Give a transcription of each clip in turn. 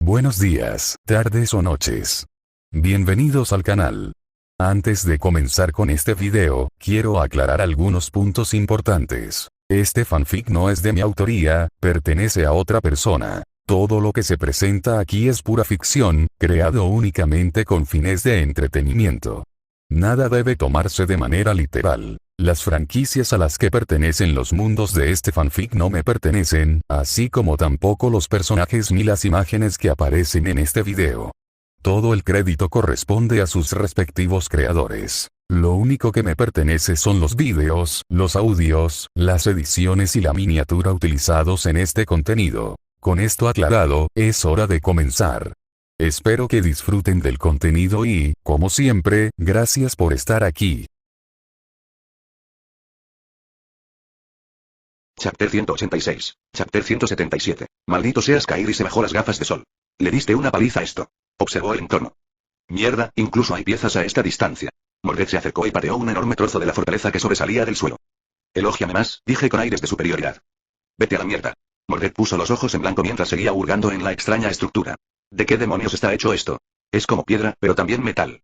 Buenos días, tardes o noches. Bienvenidos al canal. Antes de comenzar con este video, quiero aclarar algunos puntos importantes. Este fanfic no es de mi autoría, pertenece a otra persona. Todo lo que se presenta aquí es pura ficción, creado únicamente con fines de entretenimiento. Nada debe tomarse de manera literal. Las franquicias a las que pertenecen los mundos de este fanfic no me pertenecen, así como tampoco los personajes ni las imágenes que aparecen en este video. Todo el crédito corresponde a sus respectivos creadores. Lo único que me pertenece son los vídeos, los audios, las ediciones y la miniatura utilizados en este contenido. Con esto aclarado, es hora de comenzar. Espero que disfruten del contenido y, como siempre, gracias por estar aquí. Chapter 186. Chapter 177. Maldito seas, Kairi se bajó las gafas de sol. Le diste una paliza a esto. Observó el entorno. Mierda, incluso hay piezas a esta distancia. Mordred se acercó y pateó un enorme trozo de la fortaleza que sobresalía del suelo. Elógiame más, dije con aires de superioridad. Vete a la mierda. Mordred puso los ojos en blanco mientras seguía hurgando en la extraña estructura. ¿De qué demonios está hecho esto? Es como piedra, pero también metal.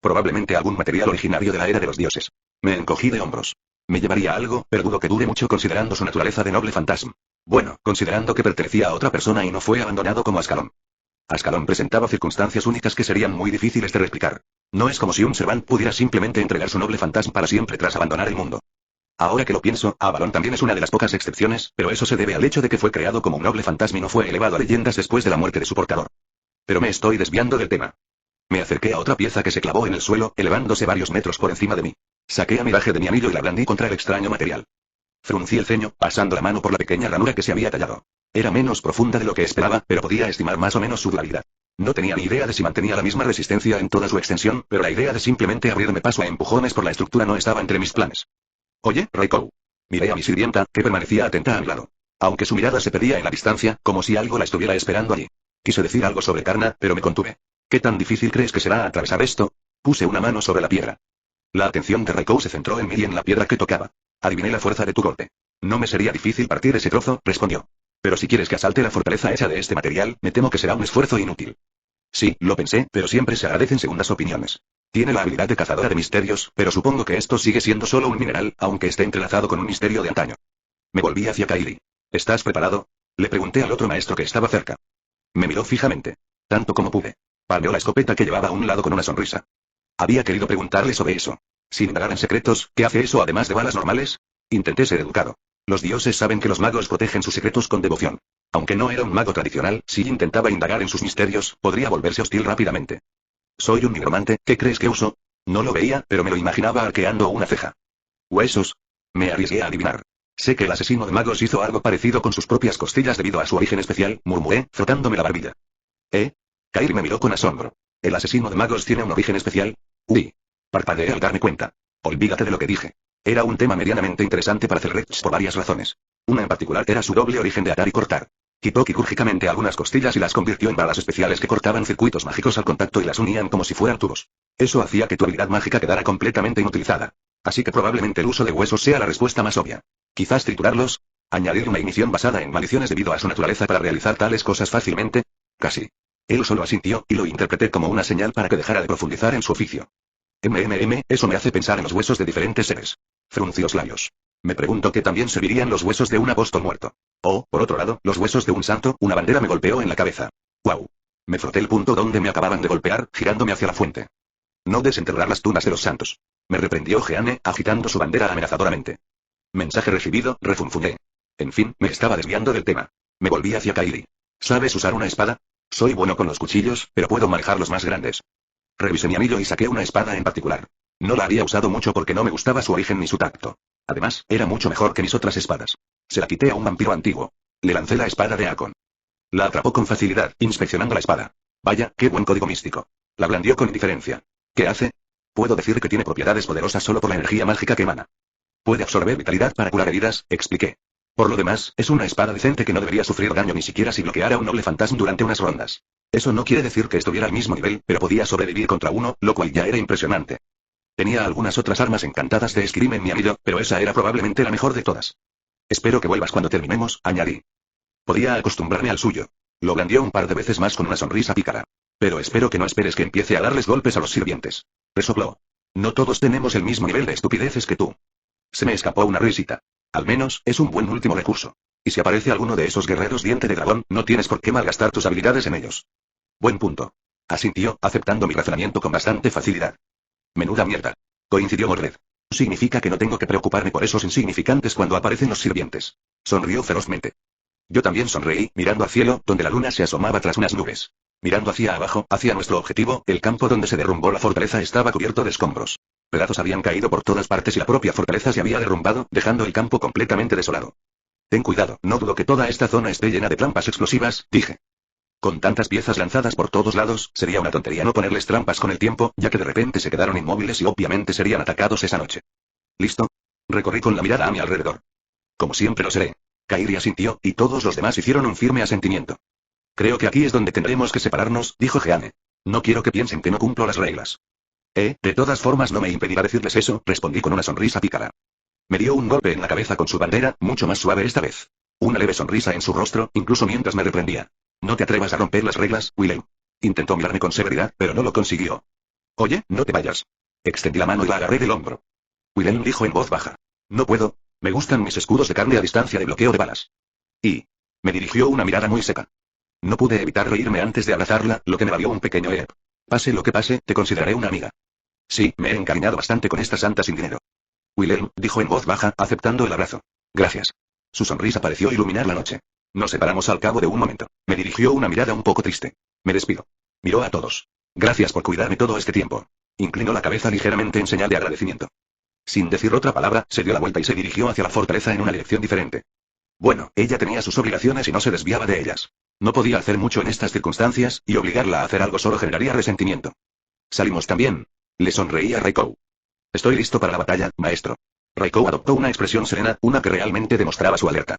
Probablemente algún material originario de la era de los dioses. Me encogí de hombros. Me llevaría algo, pero dudo que dure mucho considerando su naturaleza de noble fantasma. Bueno, considerando que pertenecía a otra persona y no fue abandonado como Ascalón. Ascalón presentaba circunstancias únicas que serían muy difíciles de replicar. No es como si un Servant pudiera simplemente entregar su noble fantasma para siempre tras abandonar el mundo. Ahora que lo pienso, Avalon también es una de las pocas excepciones, pero eso se debe al hecho de que fue creado como un noble fantasma y no fue elevado a leyendas después de la muerte de su portador. Pero me estoy desviando del tema. Me acerqué a otra pieza que se clavó en el suelo, elevándose varios metros por encima de mí. Saqué a miraje de mi anillo y la blandí contra el extraño material. Fruncí el ceño, pasando la mano por la pequeña ranura que se había tallado. Era menos profunda de lo que esperaba, pero podía estimar más o menos su durabilidad. No tenía ni idea de si mantenía la misma resistencia en toda su extensión, pero la idea de simplemente abrirme paso a empujones por la estructura no estaba entre mis planes. Oye, Raikou. Miré a mi sirvienta, que permanecía atenta a mi lado. Aunque su mirada se perdía en la distancia, como si algo la estuviera esperando allí. Quise decir algo sobre Karna, pero me contuve. ¿Qué tan difícil crees que será atravesar esto? Puse una mano sobre la piedra. La atención de Raikou se centró en mí y en la piedra que tocaba. Adiviné la fuerza de tu golpe. No me sería difícil partir ese trozo, respondió. Pero si quieres que asalte la fortaleza hecha de este material, me temo que será un esfuerzo inútil. Sí, lo pensé, pero siempre se agradecen segundas opiniones. Tiene la habilidad de cazadora de misterios, pero supongo que esto sigue siendo solo un mineral, aunque esté entrelazado con un misterio de antaño. Me volví hacia Kairi. ¿Estás preparado? Le pregunté al otro maestro que estaba cerca. Me miró fijamente. Tanto como pude. Palmeó la escopeta que llevaba a un lado con una sonrisa. Había querido preguntarle sobre eso. Sin indagar en secretos, ¿qué hace eso además de balas normales? Intenté ser educado. Los dioses saben que los magos protegen sus secretos con devoción. Aunque no era un mago tradicional, si intentaba indagar en sus misterios, podría volverse hostil rápidamente. Soy un nigromante, ¿qué crees que uso? No lo veía, pero me lo imaginaba arqueando una ceja. ¿Huesos? Me arriesgué a adivinar. Sé que el asesino de magos hizo algo parecido con sus propias costillas debido a su origen especial, murmuré, frotándome la barbilla. ¿Eh? Kairi me miró con asombro. ¿El asesino de magos tiene un origen especial? Uy. Parpadeé al darme cuenta. Olvídate de lo que dije. Era un tema medianamente interesante para Celrex por varias razones. Una en particular era su doble origen de atar y cortar. Quitó quirúrgicamente algunas costillas y las convirtió en balas especiales que cortaban circuitos mágicos al contacto y las unían como si fueran tubos. Eso hacía que tu habilidad mágica quedara completamente inutilizada. Así que probablemente el uso de huesos sea la respuesta más obvia. Quizás triturarlos. Añadir una ignición basada en maldiciones debido a su naturaleza para realizar tales cosas fácilmente. Casi. Él solo asintió, y lo interpreté como una señal para que dejara de profundizar en su oficio. Eso me hace pensar en los huesos de diferentes seres. Fruncí los labios. Me pregunto qué también servirían los huesos de un apóstol muerto. O, por otro lado, los huesos de un santo. Una bandera me golpeó en la cabeza. ¡Guau! Me froté el punto donde me acababan de golpear, girándome hacia la fuente. No desenterrar las tumbas de los santos. Me reprendió Jeanne, agitando su bandera amenazadoramente. Mensaje recibido, refunfuñé. En fin, me estaba desviando del tema. Me volví hacia Kairi. ¿Sabes usar una espada? Soy bueno con los cuchillos, pero puedo manejar los más grandes. Revisé mi anillo y saqué una espada en particular. No la había usado mucho porque no me gustaba su origen ni su tacto. Además, era mucho mejor que mis otras espadas. Se la quité a un vampiro antiguo. Le lancé la espada de Akon. La atrapó con facilidad, inspeccionando la espada. Vaya, qué buen código místico. La blandió con indiferencia. ¿Qué hace? Puedo decir que tiene propiedades poderosas solo por la energía mágica que emana. Puede absorber vitalidad para curar heridas, expliqué. Por lo demás, es una espada decente que no debería sufrir daño ni siquiera si bloqueara a un noble fantasma durante unas rondas. Eso no quiere decir que estuviera al mismo nivel, pero podía sobrevivir contra uno, lo cual ya era impresionante. Tenía algunas otras armas encantadas de esgrima en mi anillo, pero esa era probablemente la mejor de todas. Espero que vuelvas cuando terminemos, añadí. Podía acostumbrarme al suyo. Lo blandió un par de veces más con una sonrisa pícara. Pero espero que no esperes que empiece a darles golpes a los sirvientes. Resopló. No todos tenemos el mismo nivel de estupideces que tú. Se me escapó una risita. Al menos, es un buen último recurso. Y si aparece alguno de esos guerreros diente de dragón, no tienes por qué malgastar tus habilidades en ellos. Buen punto. Asintió, aceptando mi razonamiento con bastante facilidad. Menuda mierda. Coincidió Mordred. Significa que no tengo que preocuparme por esos insignificantes cuando aparecen los sirvientes. Sonrió ferozmente. Yo también sonreí, mirando al cielo, donde la luna se asomaba tras unas nubes. Mirando hacia abajo, hacia nuestro objetivo, el campo donde se derrumbó la fortaleza estaba cubierto de escombros. Pedazos habían caído por todas partes y la propia fortaleza se había derrumbado, dejando el campo completamente desolado. Ten cuidado, no dudo que toda esta zona esté llena de trampas explosivas, dije. Con tantas piezas lanzadas por todos lados, sería una tontería no ponerles trampas con el tiempo, ya que de repente se quedaron inmóviles y obviamente serían atacados esa noche. ¿Listo? Recorrí con la mirada a mi alrededor. Como siempre lo seré. Kairi asintió, y todos los demás hicieron un firme asentimiento. Creo que aquí es donde tendremos que separarnos, dijo Jeanne. No quiero que piensen que no cumplo las reglas. De todas formas no me impedirá decirles eso, respondí con una sonrisa pícara. Me dio un golpe en la cabeza con su bandera, mucho más suave esta vez. Una leve sonrisa en su rostro, incluso mientras me reprendía. No te atrevas a romper las reglas, Willem. Intentó mirarme con severidad, pero no lo consiguió. Oye, no te vayas. Extendí la mano y la agarré del hombro. Willem dijo en voz baja. No puedo. Me gustan mis escudos de carne a distancia de bloqueo de balas. Y me dirigió una mirada muy seca. No pude evitar reírme antes de abrazarla, lo que me valió un pequeño Pase lo que pase, te consideraré una amiga. Sí, me he encariñado bastante con esta santa sin dinero. Willem, dijo en voz baja, aceptando el abrazo. Gracias. Su sonrisa pareció iluminar la noche. Nos separamos al cabo de un momento. Me dirigió una mirada un poco triste. Me despido. Miró a todos. Gracias por cuidarme todo este tiempo. Inclinó la cabeza ligeramente en señal de agradecimiento. Sin decir otra palabra, se dio la vuelta y se dirigió hacia la fortaleza en una dirección diferente. Bueno, ella tenía sus obligaciones y no se desviaba de ellas. No podía hacer mucho en estas circunstancias, y obligarla a hacer algo solo generaría resentimiento. Salimos también. Le sonreí a Raikou. Estoy listo para la batalla, maestro. Raikou adoptó una expresión serena, una que realmente demostraba su alerta.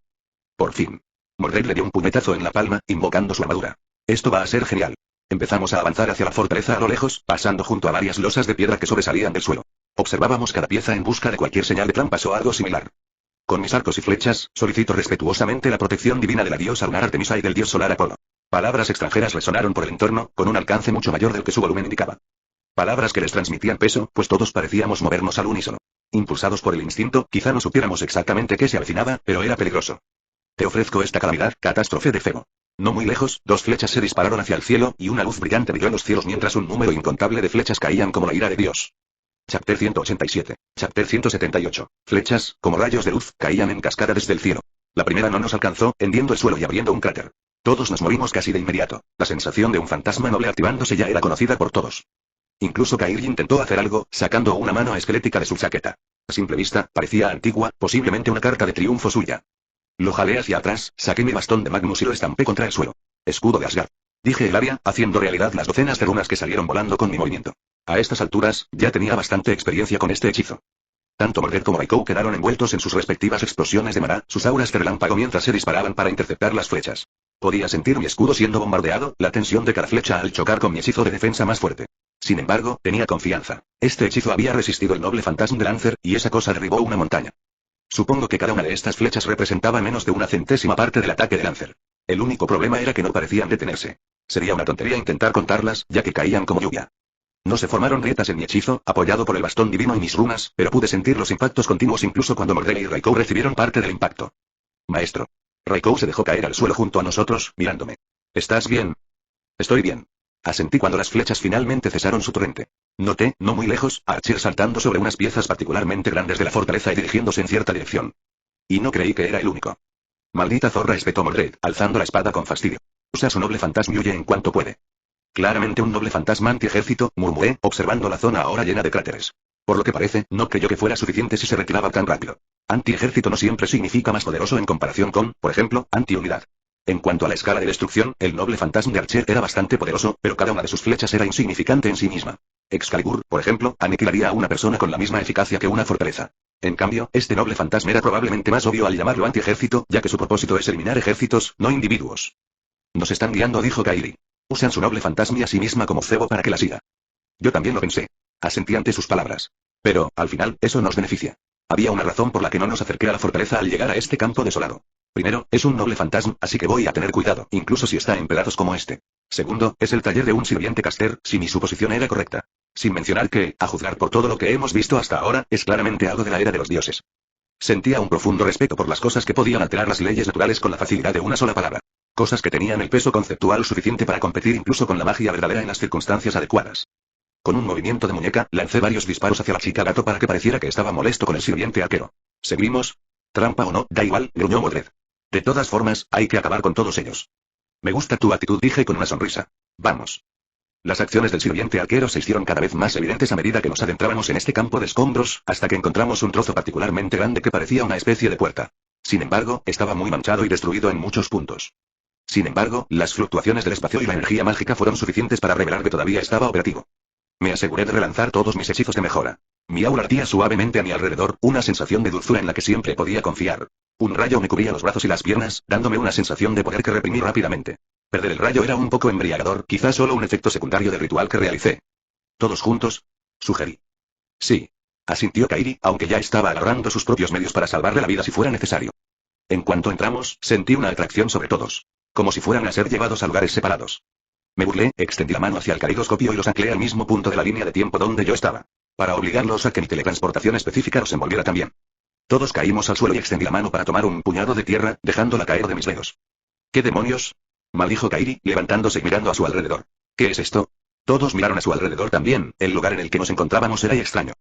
Por fin. Mordred le dio un puñetazo en la palma, invocando su armadura. Esto va a ser genial. Empezamos a avanzar hacia la fortaleza a lo lejos, pasando junto a varias losas de piedra que sobresalían del suelo. Observábamos cada pieza en busca de cualquier señal de trampas o algo similar. Con mis arcos y flechas, solicito respetuosamente la protección divina de la diosa lunar Artemisa y del dios solar Apolo. Palabras extranjeras resonaron por el entorno, con un alcance mucho mayor del que su volumen indicaba. Palabras que les transmitían peso, pues todos parecíamos movernos al unísono. Impulsados por el instinto, quizá no supiéramos exactamente qué se avecinaba, pero era peligroso. Te ofrezco esta calamidad, catástrofe de Febo. No muy lejos, dos flechas se dispararon hacia el cielo, y una luz brillante brilló en los cielos mientras un número incontable de flechas caían como la ira de Dios. Chapter 187. Chapter 178. Flechas, como rayos de luz, caían en cascada desde el cielo. La primera no nos alcanzó, hendiendo el suelo y abriendo un cráter. Todos nos morimos casi de inmediato. La sensación de un fantasma noble activándose ya era conocida por todos. Incluso Kairi intentó hacer algo, sacando una mano esquelética de su chaqueta. A simple vista, parecía antigua, posiblemente una carta de triunfo suya. Lo jalé hacia atrás, saqué mi bastón de Magnus y lo estampé contra el suelo. Escudo de Asgard. Dije Elaria, haciendo realidad las docenas de runas que salieron volando con mi movimiento. A estas alturas, ya tenía bastante experiencia con este hechizo. Tanto Mordred como Raikou quedaron envueltos en sus respectivas explosiones de Mara, sus auras de relámpago mientras se disparaban para interceptar las flechas. Podía sentir mi escudo siendo bombardeado, la tensión de cada flecha al chocar con mi hechizo de defensa más fuerte. Sin embargo, tenía confianza. Este hechizo había resistido el noble fantasma de Lancer, y esa cosa derribó una montaña. Supongo que cada una de estas flechas representaba menos de una centésima parte del ataque de Lancer. El único problema era que no parecían detenerse. Sería una tontería intentar contarlas, ya que caían como lluvia. No se formaron grietas en mi hechizo, apoyado por el bastón divino y mis runas, pero pude sentir los impactos continuos incluso cuando Mordred y Raikou recibieron parte del impacto. Maestro. Raikou se dejó caer al suelo junto a nosotros, mirándome. ¿Estás bien? Estoy bien. Asentí cuando las flechas finalmente cesaron su torrente. Noté, no muy lejos, a Archer saltando sobre unas piezas particularmente grandes de la fortaleza y dirigiéndose en cierta dirección. Y no creí que era el único. Maldita zorra, espetó Mordred, alzando la espada con fastidio. Usa su noble fantasma y huye en cuanto puede. Claramente un noble fantasma anti-ejército, murmuré, observando la zona ahora llena de cráteres. Por lo que parece, no creyó que fuera suficiente si se retiraba tan rápido. Anti-ejército no siempre significa más poderoso en comparación con, por ejemplo, anti-unidad. En cuanto a la escala de destrucción, el noble fantasma de Archer era bastante poderoso, pero cada una de sus flechas era insignificante en sí misma. Excalibur, por ejemplo, aniquilaría a una persona con la misma eficacia que una fortaleza. En cambio, este noble fantasma era probablemente más obvio al llamarlo anti-ejército, ya que su propósito es eliminar ejércitos, no individuos. Nos están guiando, dijo Kairi. Usan su noble fantasma y a sí misma como cebo para que la siga. Yo también lo pensé. Asentí ante sus palabras. Pero, al final, eso nos beneficia. Había una razón por la que no nos acerqué a la fortaleza al llegar a este campo desolado. Primero, es un noble fantasma, así que voy a tener cuidado, incluso si está en pedazos como este. Segundo, es el taller de un sirviente caster, si mi suposición era correcta. Sin mencionar que, a juzgar por todo lo que hemos visto hasta ahora, es claramente algo de la era de los dioses. Sentía un profundo respeto por las cosas que podían alterar las leyes naturales con la facilidad de una sola palabra. Cosas que tenían el peso conceptual suficiente para competir incluso con la magia verdadera en las circunstancias adecuadas. Con un movimiento de muñeca, lancé varios disparos hacia la chica gato para que pareciera que estaba molesto con el sirviente arquero. ¿Seguimos? Trampa o no, da igual, gruñó Mordred. De todas formas, hay que acabar con todos ellos. Me gusta tu actitud, dije con una sonrisa. Vamos. Las acciones del sirviente arquero se hicieron cada vez más evidentes a medida que nos adentrábamos en este campo de escombros, hasta que encontramos un trozo particularmente grande que parecía una especie de puerta. Sin embargo, estaba muy manchado y destruido en muchos puntos. Sin embargo, las fluctuaciones del espacio y la energía mágica fueron suficientes para revelar que todavía estaba operativo. Me aseguré de relanzar todos mis hechizos de mejora. Mi aura ardía suavemente a mi alrededor, una sensación de dulzura en la que siempre podía confiar. Un rayo me cubría los brazos y las piernas, dándome una sensación de poder que reprimí rápidamente. Perder el rayo era un poco embriagador, quizás solo un efecto secundario del ritual que realicé. ¿Todos juntos?, sugerí. Sí. Asintió Kairi, aunque ya estaba agarrando sus propios medios para salvarle la vida si fuera necesario. En cuanto entramos, sentí una atracción sobre todos. Como si fueran a ser llevados a lugares separados. Me burlé, extendí la mano hacia el caleidoscopio y los anclé al mismo punto de la línea de tiempo donde yo estaba. Para obligarlos a que mi teletransportación específica los envolviera también. Todos caímos al suelo y extendí la mano para tomar un puñado de tierra, dejándola caer de mis dedos. ¿Qué demonios?, maldijo Kairi, levantándose y mirando a su alrededor. ¿Qué es esto? Todos miraron a su alrededor también, el lugar en el que nos encontrábamos era extraño.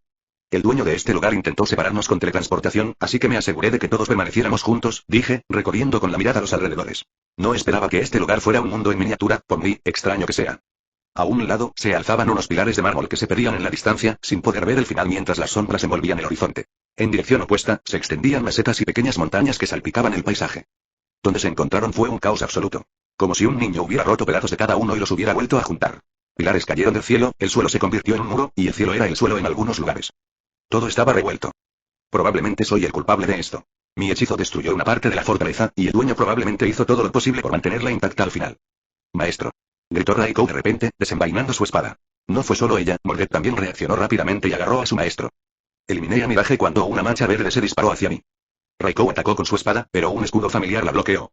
El dueño de este lugar intentó separarnos con teletransportación, así que me aseguré de que todos permaneciéramos juntos, dije, recorriendo con la mirada los alrededores. No esperaba que este lugar fuera un mundo en miniatura, por muy extraño que sea. A un lado, se alzaban unos pilares de mármol que se perdían en la distancia, sin poder ver el final mientras las sombras envolvían el horizonte. En dirección opuesta, se extendían mesetas y pequeñas montañas que salpicaban el paisaje. Donde se encontraron fue un caos absoluto. Como si un niño hubiera roto pedazos de cada uno y los hubiera vuelto a juntar. Pilares cayeron del cielo, el suelo se convirtió en un muro, y el cielo era el suelo en algunos lugares. Todo estaba revuelto. Probablemente soy el culpable de esto. Mi hechizo destruyó una parte de la fortaleza, y el dueño probablemente hizo todo lo posible por mantenerla intacta al final. Maestro. Gritó Raiko de repente, desenvainando su espada. No fue solo ella, Mordred también reaccionó rápidamente y agarró a su maestro. Eliminé a Mirage cuando una mancha verde se disparó hacia mí. Raiko atacó con su espada, pero un escudo familiar la bloqueó.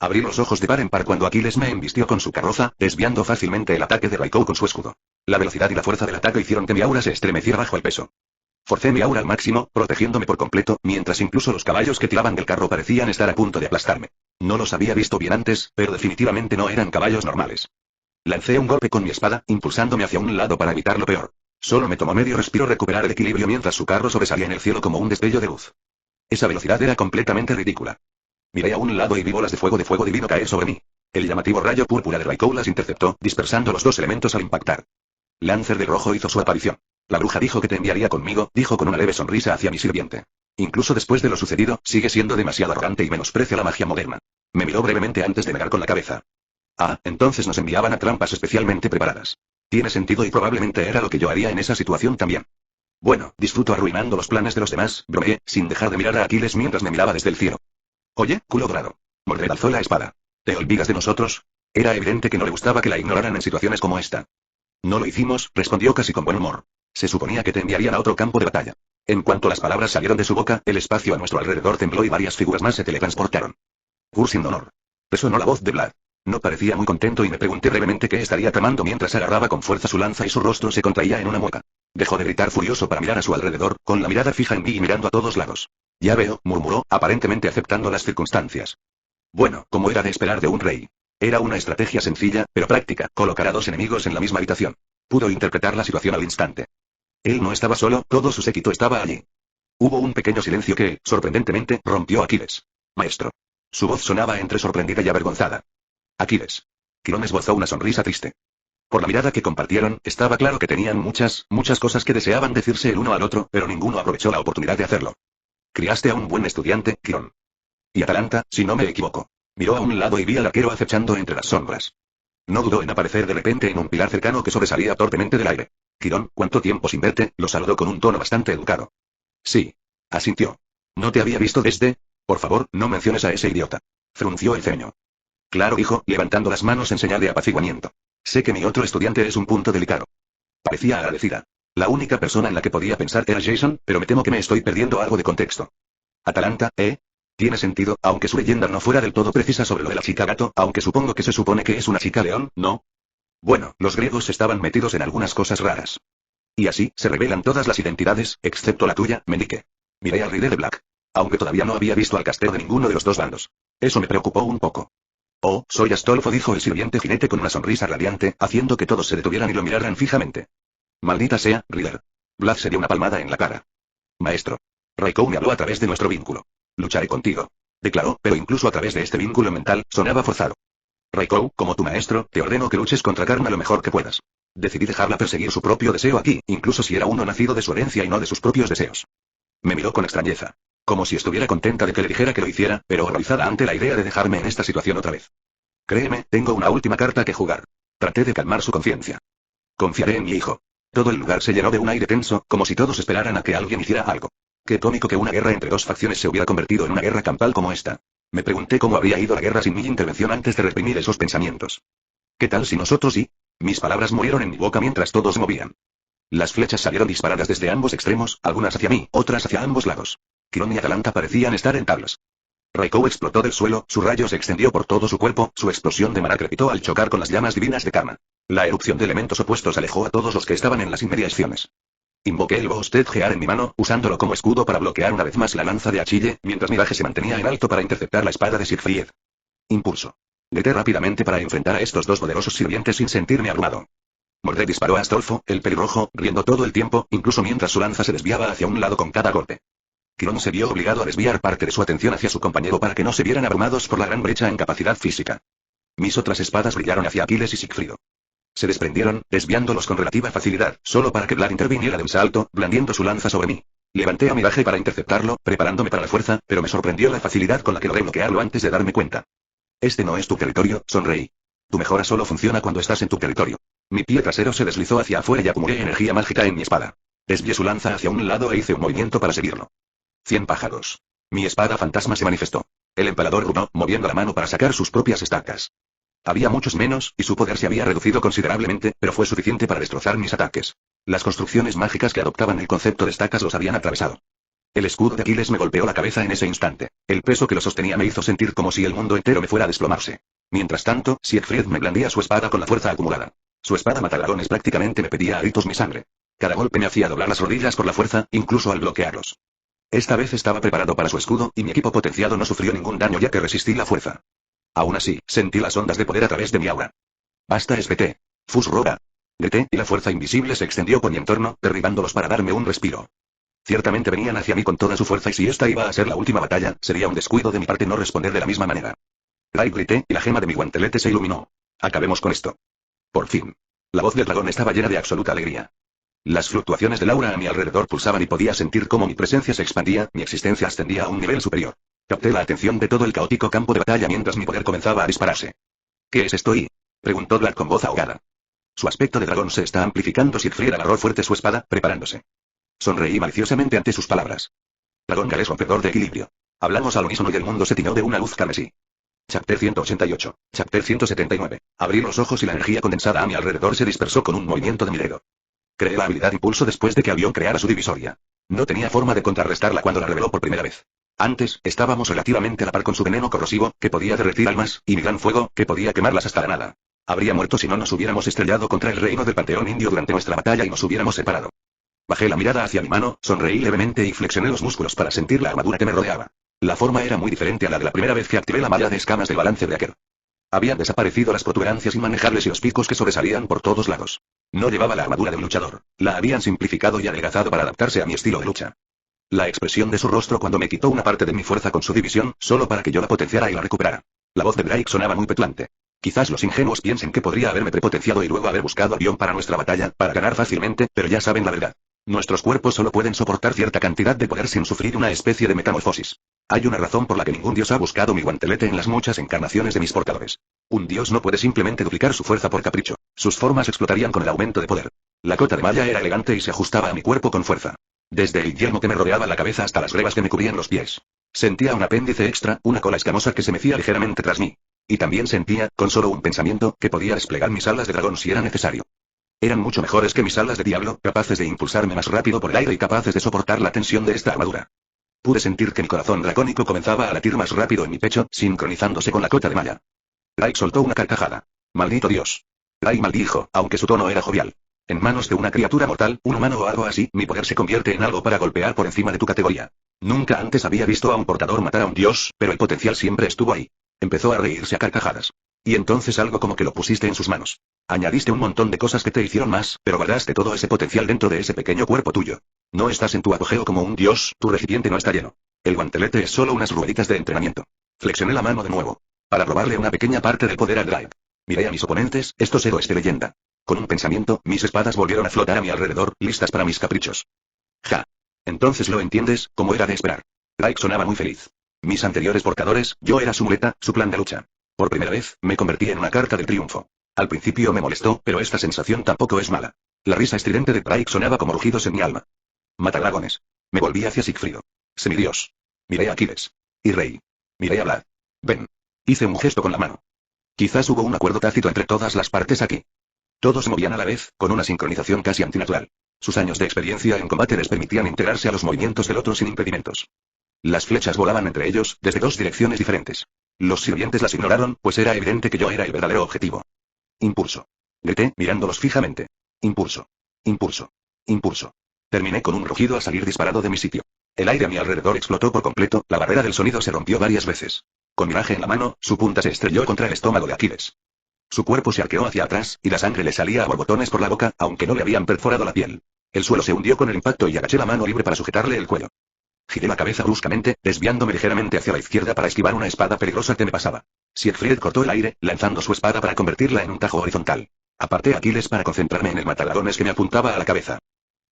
Abrí los ojos de par en par cuando Aquiles me embistió con su carroza, desviando fácilmente el ataque de Raiko con su escudo. La velocidad y la fuerza del ataque hicieron que mi aura se estremeciera bajo el peso. Forcé mi aura al máximo, protegiéndome por completo, mientras incluso los caballos que tiraban del carro parecían estar a punto de aplastarme. No los había visto bien antes, pero definitivamente no eran caballos normales. Lancé un golpe con mi espada, impulsándome hacia un lado para evitar lo peor. Solo me tomó medio respiro recuperar el equilibrio mientras su carro sobresalía en el cielo como un destello de luz. Esa velocidad era completamente ridícula. Miré a un lado y vi bolas de fuego divino caer sobre mí. El llamativo rayo púrpura de Raiko las interceptó, dispersando los dos elementos al impactar. Lancer del Rojo hizo su aparición. La bruja dijo que te enviaría conmigo, dijo con una leve sonrisa hacia mi sirviente. Incluso después de lo sucedido, sigue siendo demasiado arrogante y menosprecia la magia moderna. Me miró brevemente antes de negar con la cabeza. Ah, entonces nos enviaban a trampas especialmente preparadas. Tiene sentido y probablemente era lo que yo haría en esa situación también. Bueno, disfruto arruinando los planes de los demás, bromeé, sin dejar de mirar a Aquiles mientras me miraba desde el cielo. Oye, culo dorado. Mordred alzó la espada. ¿Te olvidas de nosotros? Era evidente que no le gustaba que la ignoraran en situaciones como esta. No lo hicimos, respondió casi con buen humor. Se suponía que te enviarían a otro campo de batalla. En cuanto las palabras salieron de su boca, el espacio a nuestro alrededor tembló y varias figuras más se teletransportaron. Sin honor. Resonó la voz de Vlad. No parecía muy contento y me pregunté brevemente qué estaría tramando mientras agarraba con fuerza su lanza y su rostro se contraía en una mueca. Dejó de gritar furioso para mirar a su alrededor, con la mirada fija en mí y mirando a todos lados. Ya veo, murmuró, aparentemente aceptando las circunstancias. Bueno, como era de esperar de un rey. Era una estrategia sencilla, pero práctica, colocar a dos enemigos en la misma habitación. Pudo interpretar la situación al instante. Él no estaba solo, todo su séquito estaba allí. Hubo un pequeño silencio que, sorprendentemente, rompió Aquiles. Maestro. Su voz sonaba entre sorprendida y avergonzada. Aquiles. Quirón esbozó una sonrisa triste. Por la mirada que compartieron, estaba claro que tenían muchas cosas que deseaban decirse el uno al otro, pero ninguno aprovechó la oportunidad de hacerlo. Criaste a un buen estudiante, Quirón. Y Atalanta, si no me equivoco. Miró a un lado y vi al arquero acechando entre las sombras. No dudó en aparecer de repente en un pilar cercano que sobresalía torpemente del aire. Quirón, ¿cuánto tiempo sin verte? Lo saludó con un tono bastante educado. Sí. Asintió. ¿No te había visto desde? Por favor, no menciones a ese idiota. Frunció el ceño. Claro, dijo, levantando las manos en señal de apaciguamiento. Sé que mi otro estudiante es un punto delicado. Parecía agradecida. La única persona en la que podía pensar era Jason, pero me temo que me estoy perdiendo algo de contexto. Atalanta, ¿eh? Tiene sentido, aunque su leyenda no fuera del todo precisa sobre lo de la chica gato, aunque supongo que se supone que es una chica león, ¿no? Bueno, los griegos estaban metidos en algunas cosas raras. Y así, se revelan todas las identidades, excepto la tuya, Menique. Miré al rey de Black. Aunque todavía no había visto al castero de ninguno de los dos bandos. Eso me preocupó un poco. Oh, soy Astolfo, dijo el sirviente jinete con una sonrisa radiante, haciendo que todos se detuvieran y lo miraran fijamente. Maldita sea, Rider. Vlad se dio una palmada en la cara. Maestro. Raikou me habló a través de nuestro vínculo. Lucharé contigo. Declaró, pero incluso a través de este vínculo mental, sonaba forzado. Raikou, como tu maestro, te ordeno que luches contra Karma lo mejor que puedas. Decidí dejarla perseguir su propio deseo aquí, incluso si era uno nacido de su herencia y no de sus propios deseos. Me miró con extrañeza. Como si estuviera contenta de que le dijera que lo hiciera, pero horrorizada ante la idea de dejarme en esta situación otra vez. Créeme, tengo una última carta que jugar. Traté de calmar su conciencia. Confiaré en mi hijo. Todo el lugar se llenó de un aire tenso, como si todos esperaran a que alguien hiciera algo. Qué cómico que una guerra entre dos facciones se hubiera convertido en una guerra campal como esta. Me pregunté cómo habría ido la guerra sin mi intervención antes de reprimir esos pensamientos. ¿Qué tal si nosotros sí? Mis palabras murieron en mi boca mientras todos movían. Las flechas salieron disparadas desde ambos extremos, algunas hacia mí, otras hacia ambos lados. Quirón y Atalanta parecían estar en tablas. Raikou explotó del suelo, su rayo se extendió por todo su cuerpo, su explosión de maná crepitó al chocar con las llamas divinas de Karma. La erupción de elementos opuestos alejó a todos los que estaban en las inmediaciones. Invoqué el Boosted Gear en mi mano, usándolo como escudo para bloquear una vez más la lanza de Achille, mientras mi Miraje se mantenía en alto para interceptar la espada de Siegfried. Impulso. Grité rápidamente para enfrentar a estos dos poderosos sirvientes sin sentirme abrumado. Mordred disparó a Astolfo, el pelirrojo, riendo todo el tiempo, incluso mientras su lanza se desviaba hacia un lado con cada golpe. Quirón se vio obligado a desviar parte de su atención hacia su compañero para que no se vieran abrumados por la gran brecha en capacidad física. Mis otras espadas brillaron hacia Aquiles y Sigfrido. Se desprendieron, desviándolos con relativa facilidad, solo para que Vlad interviniera de un salto, blandiendo su lanza sobre mí. Levanté a Miraje para interceptarlo, preparándome para la fuerza, pero me sorprendió la facilidad con la que logré bloquearlo antes de darme cuenta. Este no es tu territorio, sonreí. Tu mejora solo funciona cuando estás en tu territorio. Mi pie trasero se deslizó hacia afuera y acumulé energía mágica en mi espada. Desvié su lanza hacia un lado e hice un movimiento para seguirlo. 100 pájaros. Mi espada fantasma se manifestó. El empalador gruñó, moviendo la mano para sacar sus propias estacas. Había muchos menos, y su poder se había reducido considerablemente, pero fue suficiente para destrozar mis ataques. Las construcciones mágicas que adoptaban el concepto de estacas los habían atravesado. El escudo de Aquiles me golpeó la cabeza en ese instante. El peso que lo sostenía me hizo sentir como si el mundo entero me fuera a desplomarse. Mientras tanto, Siegfried me blandía su espada con la fuerza acumulada. Su espada matadragones prácticamente me pedía a gritos mi sangre. Cada golpe me hacía doblar las rodillas por la fuerza, incluso al bloquearlos. Esta vez estaba preparado para su escudo, y mi equipo potenciado no sufrió ningún daño ya que resistí la fuerza. Aún así, sentí las ondas de poder a través de mi aura. Basta, SPT. Fus Roba. Grité, y la fuerza invisible se extendió por mi entorno, derribándolos para darme un respiro. Ciertamente venían hacia mí con toda su fuerza y si esta iba a ser la última batalla, sería un descuido de mi parte no responder de la misma manera. Grité, y la gema de mi guantelete se iluminó. Acabemos con esto. Por fin. La voz del dragón estaba llena de absoluta alegría. Las fluctuaciones del aura a mi alrededor pulsaban y podía sentir cómo mi presencia se expandía, mi existencia ascendía a un nivel superior. Capté la atención de todo el caótico campo de batalla mientras mi poder comenzaba a dispararse. ¿Qué es esto? Preguntó Vlad con voz ahogada. Su aspecto de dragón se está amplificando. Siegfried agarró fuerte su espada, preparándose. Sonreí maliciosamente ante sus palabras. Dragón galés rompedor de equilibrio. Hablamos al unísono y el mundo se tiñó de una luz carmesí. Chapter 188. Chapter 179. Abrí los ojos y la energía condensada a mi alrededor se dispersó con un movimiento de mi dedo. Creé la habilidad Impulso después de que Avión creara su divisoria. No tenía forma de contrarrestarla cuando la reveló por primera vez. Antes, estábamos relativamente a la par con su veneno corrosivo, que podía derretir almas, y mi gran fuego, que podía quemarlas hasta la nada. Habría muerto si no nos hubiéramos estrellado contra el reino del panteón indio durante nuestra batalla y nos hubiéramos separado. Bajé la mirada hacia mi mano, sonreí levemente y flexioné los músculos para sentir la armadura que me rodeaba. La forma era muy diferente a la de la primera vez que activé la malla de escamas del balance de Aker. Habían desaparecido las protuberancias inmanejables y los picos que sobresalían por todos lados. No llevaba la armadura de un luchador, la habían simplificado y adelgazado para adaptarse a mi estilo de lucha. La expresión de su rostro cuando me quitó una parte de mi fuerza con su división, solo para que yo la potenciara y la recuperara. La voz de Drake sonaba muy petulante. Quizás los ingenuos piensen que podría haberme prepotenciado y luego haber buscado avión para nuestra batalla, para ganar fácilmente, pero ya saben la verdad. Nuestros cuerpos solo pueden soportar cierta cantidad de poder sin sufrir una especie de metamorfosis. Hay una razón por la que ningún dios ha buscado mi guantelete en las muchas encarnaciones de mis portadores. Un dios no puede simplemente duplicar su fuerza por capricho. Sus formas explotarían con el aumento de poder. La cota de malla era elegante y se ajustaba a mi cuerpo con fuerza. Desde el yelmo que me rodeaba la cabeza hasta las grebas que me cubrían los pies. Sentía un apéndice extra, una cola escamosa que se mecía ligeramente tras mí. Y también sentía, con solo un pensamiento, que podía desplegar mis alas de dragón si era necesario. Eran mucho mejores que mis alas de diablo, capaces de impulsarme más rápido por el aire y capaces de soportar la tensión de esta armadura. Pude sentir que mi corazón dracónico comenzaba a latir más rápido en mi pecho, sincronizándose con la cota de malla. Drake soltó una carcajada. ¡Maldito Dios! Drake maldijo, aunque su tono era jovial. En manos de una criatura mortal, un humano o algo así, mi poder se convierte en algo para golpear por encima de tu categoría. Nunca antes había visto a un portador matar a un dios, pero el potencial siempre estuvo ahí. Empezó a reírse a carcajadas. Y entonces algo como que lo pusiste en sus manos. Añadiste un montón de cosas que te hicieron más, pero guardaste todo ese potencial dentro de ese pequeño cuerpo tuyo. No estás en tu apogeo como un dios, tu recipiente no está lleno. El guantelete es solo unas rueditas de entrenamiento. Flexioné la mano de nuevo. Para robarle una pequeña parte del poder a Drake. Miré a mis oponentes, estos héroes de leyenda. Con un pensamiento, mis espadas volvieron a flotar a mi alrededor, listas para mis caprichos. Ja. Entonces lo entiendes, como era de esperar. Drake sonaba muy feliz. Mis anteriores portadores, yo era su muleta, su plan de lucha. Por primera vez, me convertí en una carta del triunfo. Al principio me molestó, pero esta sensación tampoco es mala. La risa estridente de Drake sonaba como rugidos en mi alma. Matadragones. Me volví hacia Sigfrido. Semidios. Miré a Aquiles. Y Rey. Miré a Vlad. Ven. Hice un gesto con la mano. Quizás hubo un acuerdo tácito entre todas las partes aquí. Todos se movían a la vez, con una sincronización casi antinatural. Sus años de experiencia en combate les permitían integrarse a los movimientos del otro sin impedimentos. Las flechas volaban entre ellos, desde dos direcciones diferentes. Los sirvientes las ignoraron, pues era evidente que yo era el verdadero objetivo. Impulso. Grité, mirándolos fijamente. Impulso. Impulso. Impulso. Terminé con un rugido al salir disparado de mi sitio. El aire a mi alrededor explotó por completo, la barrera del sonido se rompió varias veces. Con mi miraje en la mano, su punta se estrelló contra el estómago de Aquiles. Su cuerpo se arqueó hacia atrás, y la sangre le salía a borbotones por la boca, aunque no le habían perforado la piel. El suelo se hundió con el impacto y agaché la mano libre para sujetarle el cuello. Giré la cabeza bruscamente, desviándome ligeramente hacia la izquierda para esquivar una espada peligrosa que me pasaba. Siegfried cortó el aire, lanzando su espada para convertirla en un tajo horizontal. Aparté a Aquiles para concentrarme en el matadragones que me apuntaba a la cabeza.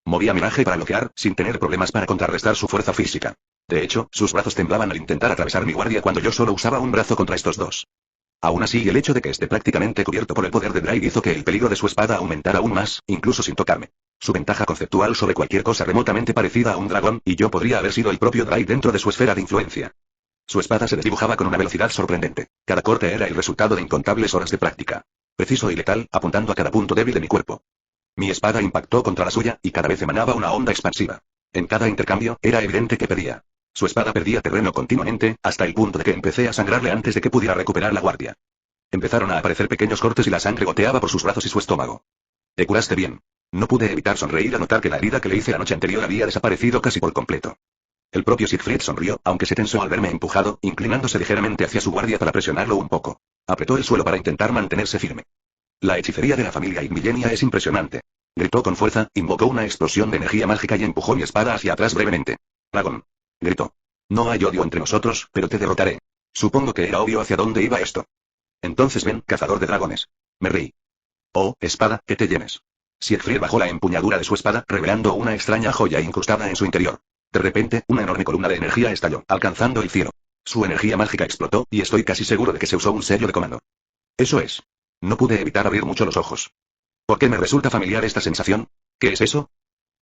Moví a mi miraje para bloquear, sin tener problemas para contrarrestar su fuerza física. De hecho, sus brazos temblaban al intentar atravesar mi guardia cuando yo solo usaba un brazo contra estos dos. Aún así, el hecho de que esté prácticamente cubierto por el poder de Drake hizo que el peligro de su espada aumentara aún más, incluso sin tocarme. Su ventaja conceptual sobre cualquier cosa remotamente parecida a un dragón, y yo podría haber sido el propio Drake dentro de su esfera de influencia. Su espada se desdibujaba con una velocidad sorprendente. Cada corte era el resultado de incontables horas de práctica. Preciso y letal, apuntando a cada punto débil de mi cuerpo. Mi espada impactó contra la suya, y cada vez emanaba una onda expansiva. En cada intercambio, era evidente que perdía. Su espada perdía terreno continuamente, hasta el punto de que empecé a sangrarle antes de que pudiera recuperar la guardia. Empezaron a aparecer pequeños cortes y la sangre goteaba por sus brazos y su estómago. Te curaste bien. No pude evitar sonreír al notar que la herida que le hice la noche anterior había desaparecido casi por completo. El propio Siegfried sonrió, aunque se tensó al verme empujado, inclinándose ligeramente hacia su guardia para presionarlo un poco. Apretó el suelo para intentar mantenerse firme. La hechicería de la familia Igmillenia es impresionante. Gritó con fuerza, invocó una explosión de energía mágica y empujó mi espada hacia atrás brevemente. Dragón. Gritó. No hay odio entre nosotros, pero te derrotaré. Supongo que era obvio hacia dónde iba esto. Entonces ven, cazador de dragones. Me reí. Oh, espada, que te llenes. Siegfried bajó la empuñadura de su espada, revelando una extraña joya incrustada en su interior. De repente, una enorme columna de energía estalló, alcanzando el cielo. Su energía mágica explotó, y estoy casi seguro de que se usó un sello de comando. Eso es. No pude evitar abrir mucho los ojos. ¿Por qué me resulta familiar esta sensación? ¿Qué es eso?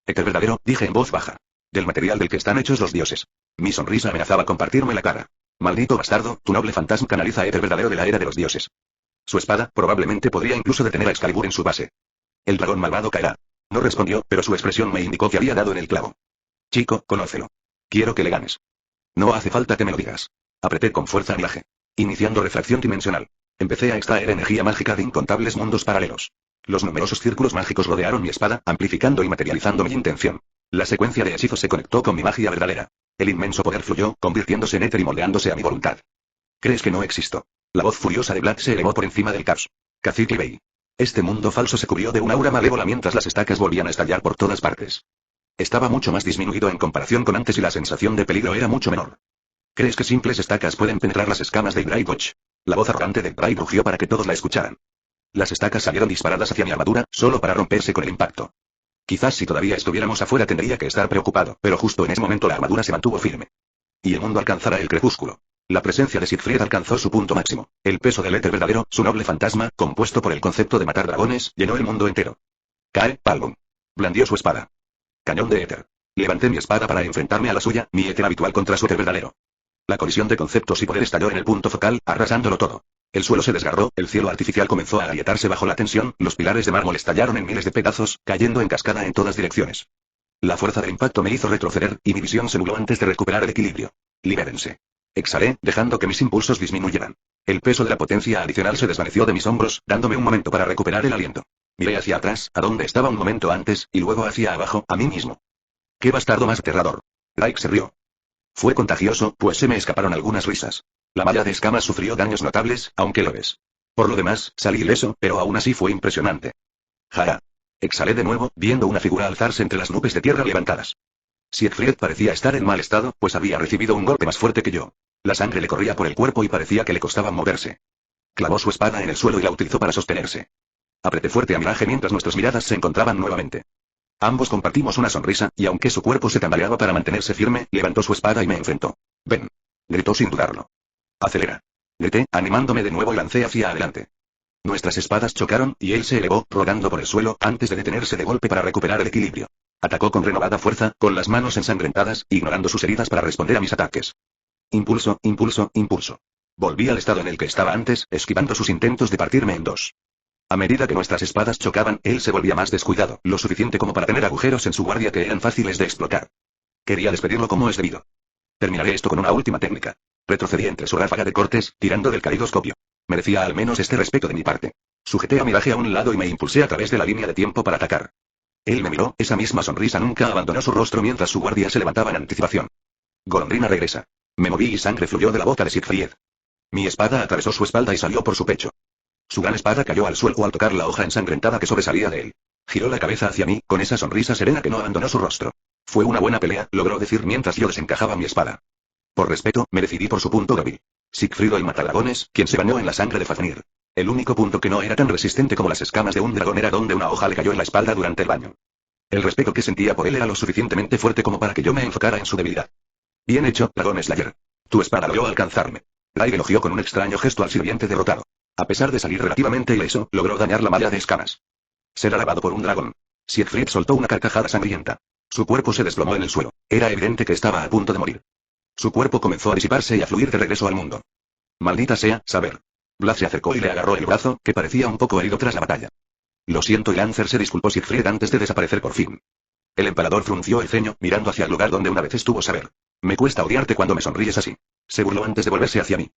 Éter verdadero, dije en voz baja. Del material del que están hechos los dioses. Mi sonrisa amenazaba compartirme la cara. Maldito bastardo, tu noble fantasma canaliza éter verdadero de la era de los dioses. Su espada, probablemente podría incluso detener a Excalibur en su base. El dragón malvado caerá. No respondió, pero su expresión me indicó que había dado en el clavo. Chico, conócelo. Quiero que le ganes. No hace falta que me lo digas. Apreté con fuerza mi laje. Iniciando refracción dimensional. Empecé a extraer energía mágica de incontables mundos paralelos. Los numerosos círculos mágicos rodearon mi espada, amplificando y materializando mi intención. La secuencia de hechizos se conectó con mi magia verdadera. El inmenso poder fluyó, convirtiéndose en éter y moldeándose a mi voluntad. ¿Crees que no existo? La voz furiosa de Vlad se elevó por encima del caos. Cacique Bey. Este mundo falso se cubrió de un aura malévola mientras las estacas volvían a estallar por todas partes. Estaba mucho más disminuido en comparación con antes y la sensación de peligro era mucho menor. ¿Crees que simples estacas pueden penetrar las escamas de Brightwatch? La voz arrogante de Bright rugió para que todos la escucharan. Las estacas salieron disparadas hacia mi armadura, solo para romperse con el impacto. Quizás si todavía estuviéramos afuera tendría que estar preocupado, pero justo en ese momento la armadura se mantuvo firme. Y el mundo alcanzará el crepúsculo. La presencia de Siegfried alcanzó su punto máximo. El peso del éter verdadero, su noble fantasma, compuesto por el concepto de matar dragones, llenó el mundo entero. Cae, Palbum. Blandió su espada. Cañón de éter. Levanté mi espada para enfrentarme a la suya, mi éter habitual contra su éter verdadero. La colisión de conceptos y poder estalló en el punto focal, arrasándolo todo. El suelo se desgarró, el cielo artificial comenzó a agrietarse bajo la tensión, los pilares de mármol estallaron en miles de pedazos, cayendo en cascada en todas direcciones. La fuerza del impacto me hizo retroceder, y mi visión se nubló antes de recuperar el equilibrio. Libérense. Exhalé, dejando que mis impulsos disminuyeran. El peso de la potencia adicional se desvaneció de mis hombros, dándome un momento para recuperar el aliento. Miré hacia atrás, a donde estaba un momento antes, y luego hacia abajo, a mí mismo. ¡Qué bastardo más aterrador! Drake se rió. Fue contagioso, pues se me escaparon algunas risas. La malla de escamas sufrió daños notables, aunque leves. Por lo demás, salí ileso, pero aún así fue impresionante. ¡Jara! Exhalé de nuevo, viendo una figura alzarse entre las nubes de tierra levantadas. Siegfried parecía estar en mal estado, pues había recibido un golpe más fuerte que yo. La sangre le corría por el cuerpo y parecía que le costaba moverse. Clavó su espada en el suelo y la utilizó para sostenerse. Apreté fuerte a Mirage mientras nuestras miradas se encontraban nuevamente. Ambos compartimos una sonrisa, y aunque su cuerpo se tambaleaba para mantenerse firme, levantó su espada y me enfrentó. «Ven», gritó sin dudarlo. «Acelera», grité, animándome de nuevo y lancé hacia adelante. Nuestras espadas chocaron, y él se elevó, rodando por el suelo, antes de detenerse de golpe para recuperar el equilibrio. Atacó con renovada fuerza, con las manos ensangrentadas, ignorando sus heridas para responder a mis ataques. Impulso, impulso, impulso. Volví al estado en el que estaba antes, esquivando sus intentos de partirme en dos. A medida que nuestras espadas chocaban, él se volvía más descuidado, lo suficiente como para tener agujeros en su guardia que eran fáciles de explotar. Quería despedirlo como es debido. Terminaré esto con una última técnica. Retrocedí entre su ráfaga de cortes, tirando del calidoscopio. Merecía al menos este respeto de mi parte. Sujeté a Mirage a un lado y me impulsé a través de la línea de tiempo para atacar. Él me miró, esa misma sonrisa nunca abandonó su rostro mientras su guardia se levantaba en anticipación. Golondrina regresa. Me moví y sangre fluyó de la boca de Siegfried. Mi espada atravesó su espalda y salió por su pecho. Su gran espada cayó al suelo al tocar la hoja ensangrentada que sobresalía de él. Giró la cabeza hacia mí, con esa sonrisa serena que no abandonó su rostro. Fue una buena pelea, logró decir mientras yo desencajaba mi espada. Por respeto, me decidí por su punto débil. Siegfried el matadragones, quien se bañó en la sangre de Fafnir. El único punto que no era tan resistente como las escamas de un dragón era donde una hoja le cayó en la espalda durante el baño. El respeto que sentía por él era lo suficientemente fuerte como para que yo me enfocara en su debilidad. Bien hecho, Dragón Slayer. Tu espada logró alcanzarme. Drake elogió con un extraño gesto al sirviente derrotado. A pesar de salir relativamente ileso, logró dañar la malla de escamas. Ser alabado por un dragón. Siegfried soltó una carcajada sangrienta. Su cuerpo se desplomó en el suelo. Era evidente que estaba a punto de morir. Su cuerpo comenzó a disiparse y a fluir de regreso al mundo. Maldita sea, saber. Vlad se acercó y le agarró el brazo, que parecía un poco herido tras la batalla. Lo siento, y Lancer se disculpó Siegfried antes de desaparecer por fin. El emperador frunció el ceño, mirando hacia el lugar donde una vez estuvo saber. Me cuesta odiarte cuando me sonríes así. Se burló antes de volverse hacia mí.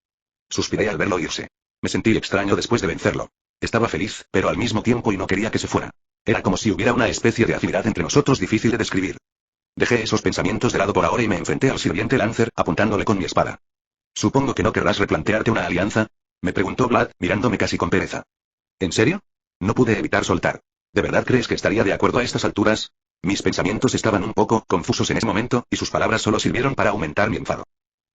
Suspiré al verlo irse. Me sentí extraño después de vencerlo. Estaba feliz, pero al mismo tiempo y no quería que se fuera. Era como si hubiera una especie de afinidad entre nosotros difícil de describir. Dejé esos pensamientos de lado por ahora y me enfrenté al sirviente Lancer, apuntándole con mi espada. Supongo que no querrás replantearte una alianza, me preguntó Vlad, mirándome casi con pereza. ¿En serio? No pude evitar soltar. ¿De verdad crees que estaría de acuerdo a estas alturas? Mis pensamientos estaban un poco confusos en ese momento, y sus palabras solo sirvieron para aumentar mi enfado.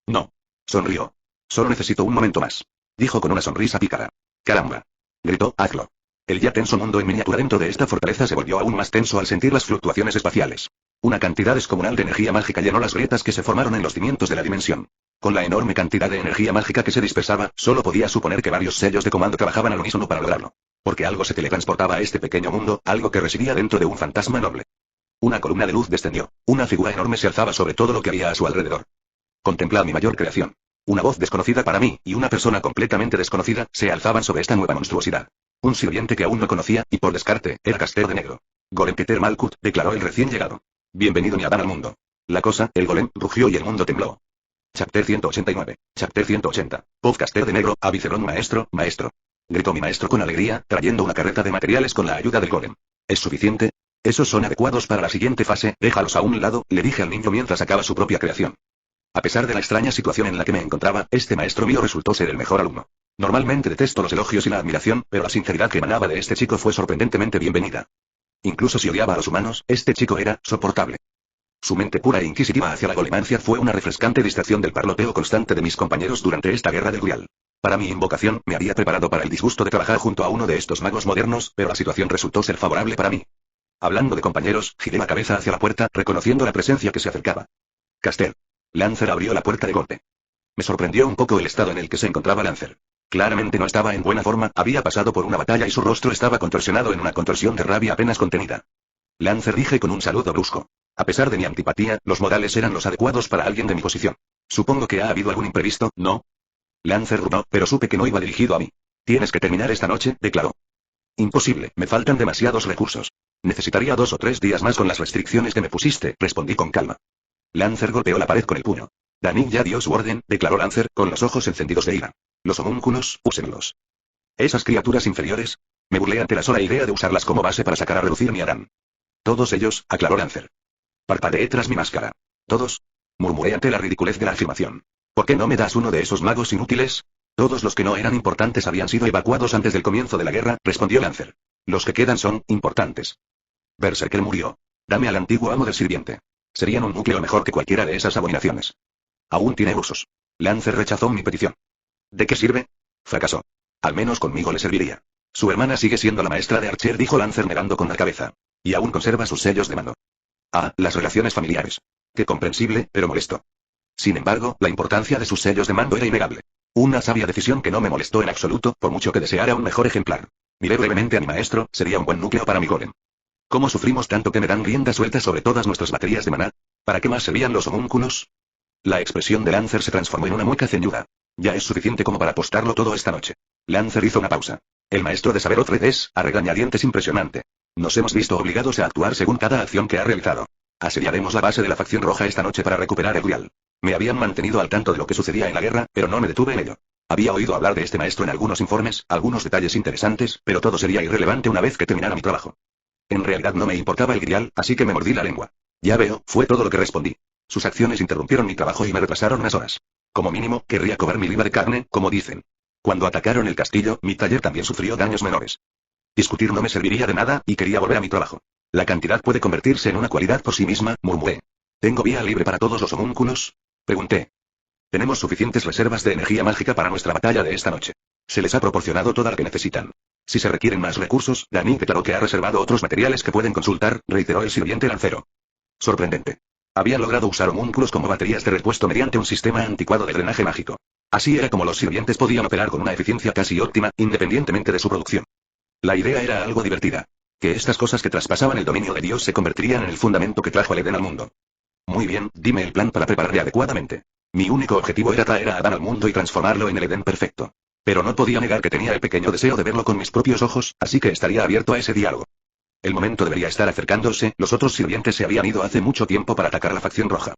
No. Sonrió. Solo necesito un momento más. Dijo con una sonrisa pícara. Caramba. Gritó, hazlo. El ya tenso mundo en miniatura dentro de esta fortaleza se volvió aún más tenso al sentir las fluctuaciones espaciales. Una cantidad descomunal de energía mágica llenó las grietas que se formaron en los cimientos de la dimensión. Con la enorme cantidad de energía mágica que se dispersaba, solo podía suponer que varios sellos de comando trabajaban al unísono para lograrlo. Porque algo se teletransportaba a este pequeño mundo, algo que residía dentro de un fantasma noble. Una columna de luz descendió. Una figura enorme se alzaba sobre todo lo que había a su alrededor. Contemplá mi mayor creación. Una voz desconocida para mí, y una persona completamente desconocida, se alzaban sobre esta nueva monstruosidad. Un sirviente que aún no conocía, y por descarte, era Caster de Negro. Golem Peter Malkuth, declaró el recién llegado. Bienvenido Niadan al mundo. La cosa, el golem, rugió y el mundo tembló. Chapter 189. Chapter 180. Caster de Negro, Avicerón maestro, maestro. Gritó mi maestro con alegría, trayendo una carreta de materiales con la ayuda del golem. ¿Es suficiente? Esos son adecuados para la siguiente fase, déjalos a un lado, le dije al niño mientras sacaba su propia creación. A pesar de la extraña situación en la que me encontraba, este maestro mío resultó ser el mejor alumno. Normalmente detesto los elogios y la admiración, pero la sinceridad que emanaba de este chico fue sorprendentemente bienvenida. Incluso si odiaba a los humanos, este chico era soportable. Su mente pura e inquisitiva hacia la golemancia fue una refrescante distracción del parloteo constante de mis compañeros durante esta guerra del Grial. Para mi invocación, me había preparado para el disgusto de trabajar junto a uno de estos magos modernos, pero la situación resultó ser favorable para mí. Hablando de compañeros, giré la cabeza hacia la puerta, reconociendo la presencia que se acercaba. Caster. Lancer abrió la puerta de golpe. Me sorprendió un poco el estado en el que se encontraba Lancer. Claramente no estaba en buena forma, había pasado por una batalla y su rostro estaba contorsionado en una contorsión de rabia apenas contenida. Lancer, dije con un saludo brusco. A pesar de mi antipatía, los modales eran los adecuados para alguien de mi posición. Supongo que ha habido algún imprevisto, ¿no? Lancer rugó, pero supe que no iba dirigido a mí. Tienes que terminar esta noche, declaró. Imposible, me faltan demasiados recursos. Necesitaría 2 o 3 días más con las restricciones que me pusiste, respondí con calma. Lancer golpeó la pared con el puño. Danik ya dio su orden, declaró Lancer, con los ojos encendidos de ira. Los homúnculos, úsenlos. Esas criaturas inferiores. Me burlé ante la sola idea de usarlas como base para sacar a relucir mi Adán. Todos ellos, aclaró Lancer. Parpadeé tras mi máscara. ¿Todos? Murmuré ante la ridiculez de la afirmación. ¿Por qué no me das uno de esos magos inútiles? Todos los que no eran importantes habían sido evacuados antes del comienzo de la guerra, respondió Lancer. Los que quedan son importantes. Berserker murió. Dame al antiguo amo del sirviente. Serían un núcleo mejor que cualquiera de esas abominaciones. Aún tiene usos. Lancer rechazó mi petición. ¿De qué sirve? Fracasó. Al menos conmigo le serviría. Su hermana sigue siendo la maestra de Archer, dijo Lancer negando con la cabeza. Y aún conserva sus sellos de mando. Ah, las relaciones familiares. Qué comprensible, pero molesto. Sin embargo, la importancia de sus sellos de mando era innegable. Una sabia decisión que no me molestó en absoluto, por mucho que deseara un mejor ejemplar. Miré brevemente a mi maestro, sería un buen núcleo para mi golem. ¿Cómo sufrimos tanto que me dan rienda suelta sobre todas nuestras baterías de maná? ¿Para qué más servían los homúnculos? La expresión de Lancer se transformó en una mueca ceñuda. Ya es suficiente como para apostarlo todo esta noche. Lancer hizo una pausa. El maestro de saber Otred es, a regañadientes, impresionante. Nos hemos visto obligados a actuar según cada acción que ha realizado. Asediaremos la base de la facción roja esta noche para recuperar el Grial. Me habían mantenido al tanto de lo que sucedía en la guerra, pero no me detuve en ello. Había oído hablar de este maestro en algunos informes, algunos detalles interesantes, pero todo sería irrelevante una vez que terminara mi trabajo. En realidad no me importaba el Grial, así que me mordí la lengua. Ya veo, fue todo lo que respondí. Sus acciones interrumpieron mi trabajo y me retrasaron unas horas. Como mínimo, querría cobrar mi libra de carne, como dicen. Cuando atacaron el castillo, mi taller también sufrió daños menores. Discutir no me serviría de nada, y quería volver a mi trabajo. La cantidad puede convertirse en una cualidad por sí misma, murmuré. ¿Tengo vía libre para todos los homúnculos? Pregunté. Tenemos suficientes reservas de energía mágica para nuestra batalla de esta noche. Se les ha proporcionado toda la que necesitan. Si se requieren más recursos, Danik declaró que ha reservado otros materiales que pueden consultar, reiteró el sirviente lancero. Sorprendente. Habían logrado usar homúnculos como baterías de repuesto mediante un sistema anticuado de drenaje mágico. Así era como los sirvientes podían operar con una eficiencia casi óptima, independientemente de su producción. La idea era algo divertida. Que estas cosas que traspasaban el dominio de Dios se convertirían en el fundamento que trajo el Edén al mundo. Muy bien, dime el plan para prepararle adecuadamente. Mi único objetivo era traer a Adán al mundo y transformarlo en el Edén perfecto. Pero no podía negar que tenía el pequeño deseo de verlo con mis propios ojos, así que estaría abierto a ese diálogo. El momento debería estar acercándose, los otros sirvientes se habían ido hace mucho tiempo para atacar a la facción roja.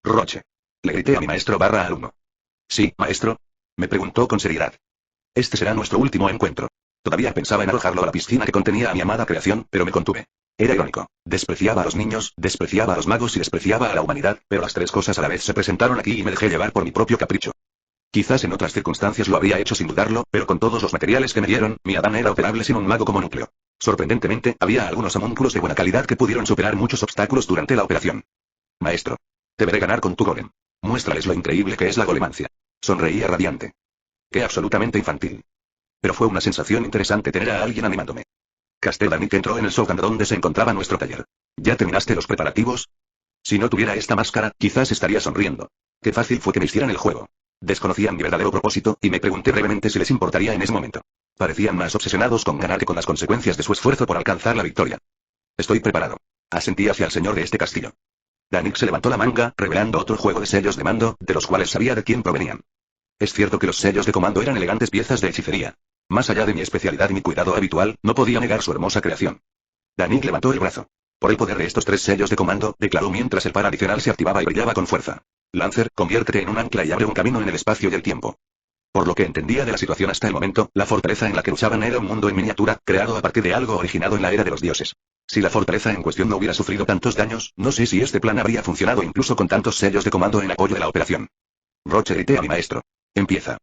Roche. Le grité a mi maestro / alumno. Sí, maestro. Me preguntó con seriedad. Este será nuestro último encuentro. Todavía pensaba en arrojarlo a la piscina que contenía a mi amada creación, pero me contuve. Era irónico. Despreciaba a los niños, despreciaba a los magos y despreciaba a la humanidad, pero las tres cosas a la vez se presentaron aquí y me dejé llevar por mi propio capricho. Quizás en otras circunstancias lo habría hecho sin dudarlo, pero con todos los materiales que me dieron, mi Adán era operable sin un mago como núcleo. Sorprendentemente, había algunos homúnculos de buena calidad que pudieron superar muchos obstáculos durante la operación. Maestro. Deberé ganar con tu golem. Muéstrales lo increíble que es la golemancia. Sonreía radiante. Qué absolutamente infantil. Pero fue una sensación interesante tener a alguien animándome. Danik entró en el sótano donde se encontraba nuestro taller. ¿Ya terminaste los preparativos? Si no tuviera esta máscara, quizás estaría sonriendo. Qué fácil fue que me hicieran el juego. Desconocían mi verdadero propósito, y me pregunté brevemente si les importaría en ese momento. Parecían más obsesionados con ganar que con las consecuencias de su esfuerzo por alcanzar la victoria. Estoy preparado. Asentí hacia el señor de este castillo. Danik se levantó la manga, revelando otro juego de sellos de mando, de los cuales sabía de quién provenían. Es cierto que los sellos de comando eran elegantes piezas de hechicería. Más allá de mi especialidad y mi cuidado habitual, no podía negar su hermosa creación. Danik levantó el brazo. Por el poder de estos 3 sellos de comando, declaró mientras el par adicional se activaba y brillaba con fuerza. Lancer, conviértete en un ancla y abre un camino en el espacio y el tiempo. Por lo que entendía de la situación hasta el momento, la fortaleza en la que luchaban era un mundo en miniatura, creado a partir de algo originado en la era de los dioses. Si la fortaleza en cuestión no hubiera sufrido tantos daños, no sé si este plan habría funcionado incluso con tantos sellos de comando en apoyo de la operación. Roche grité a mi maestro. Empieza.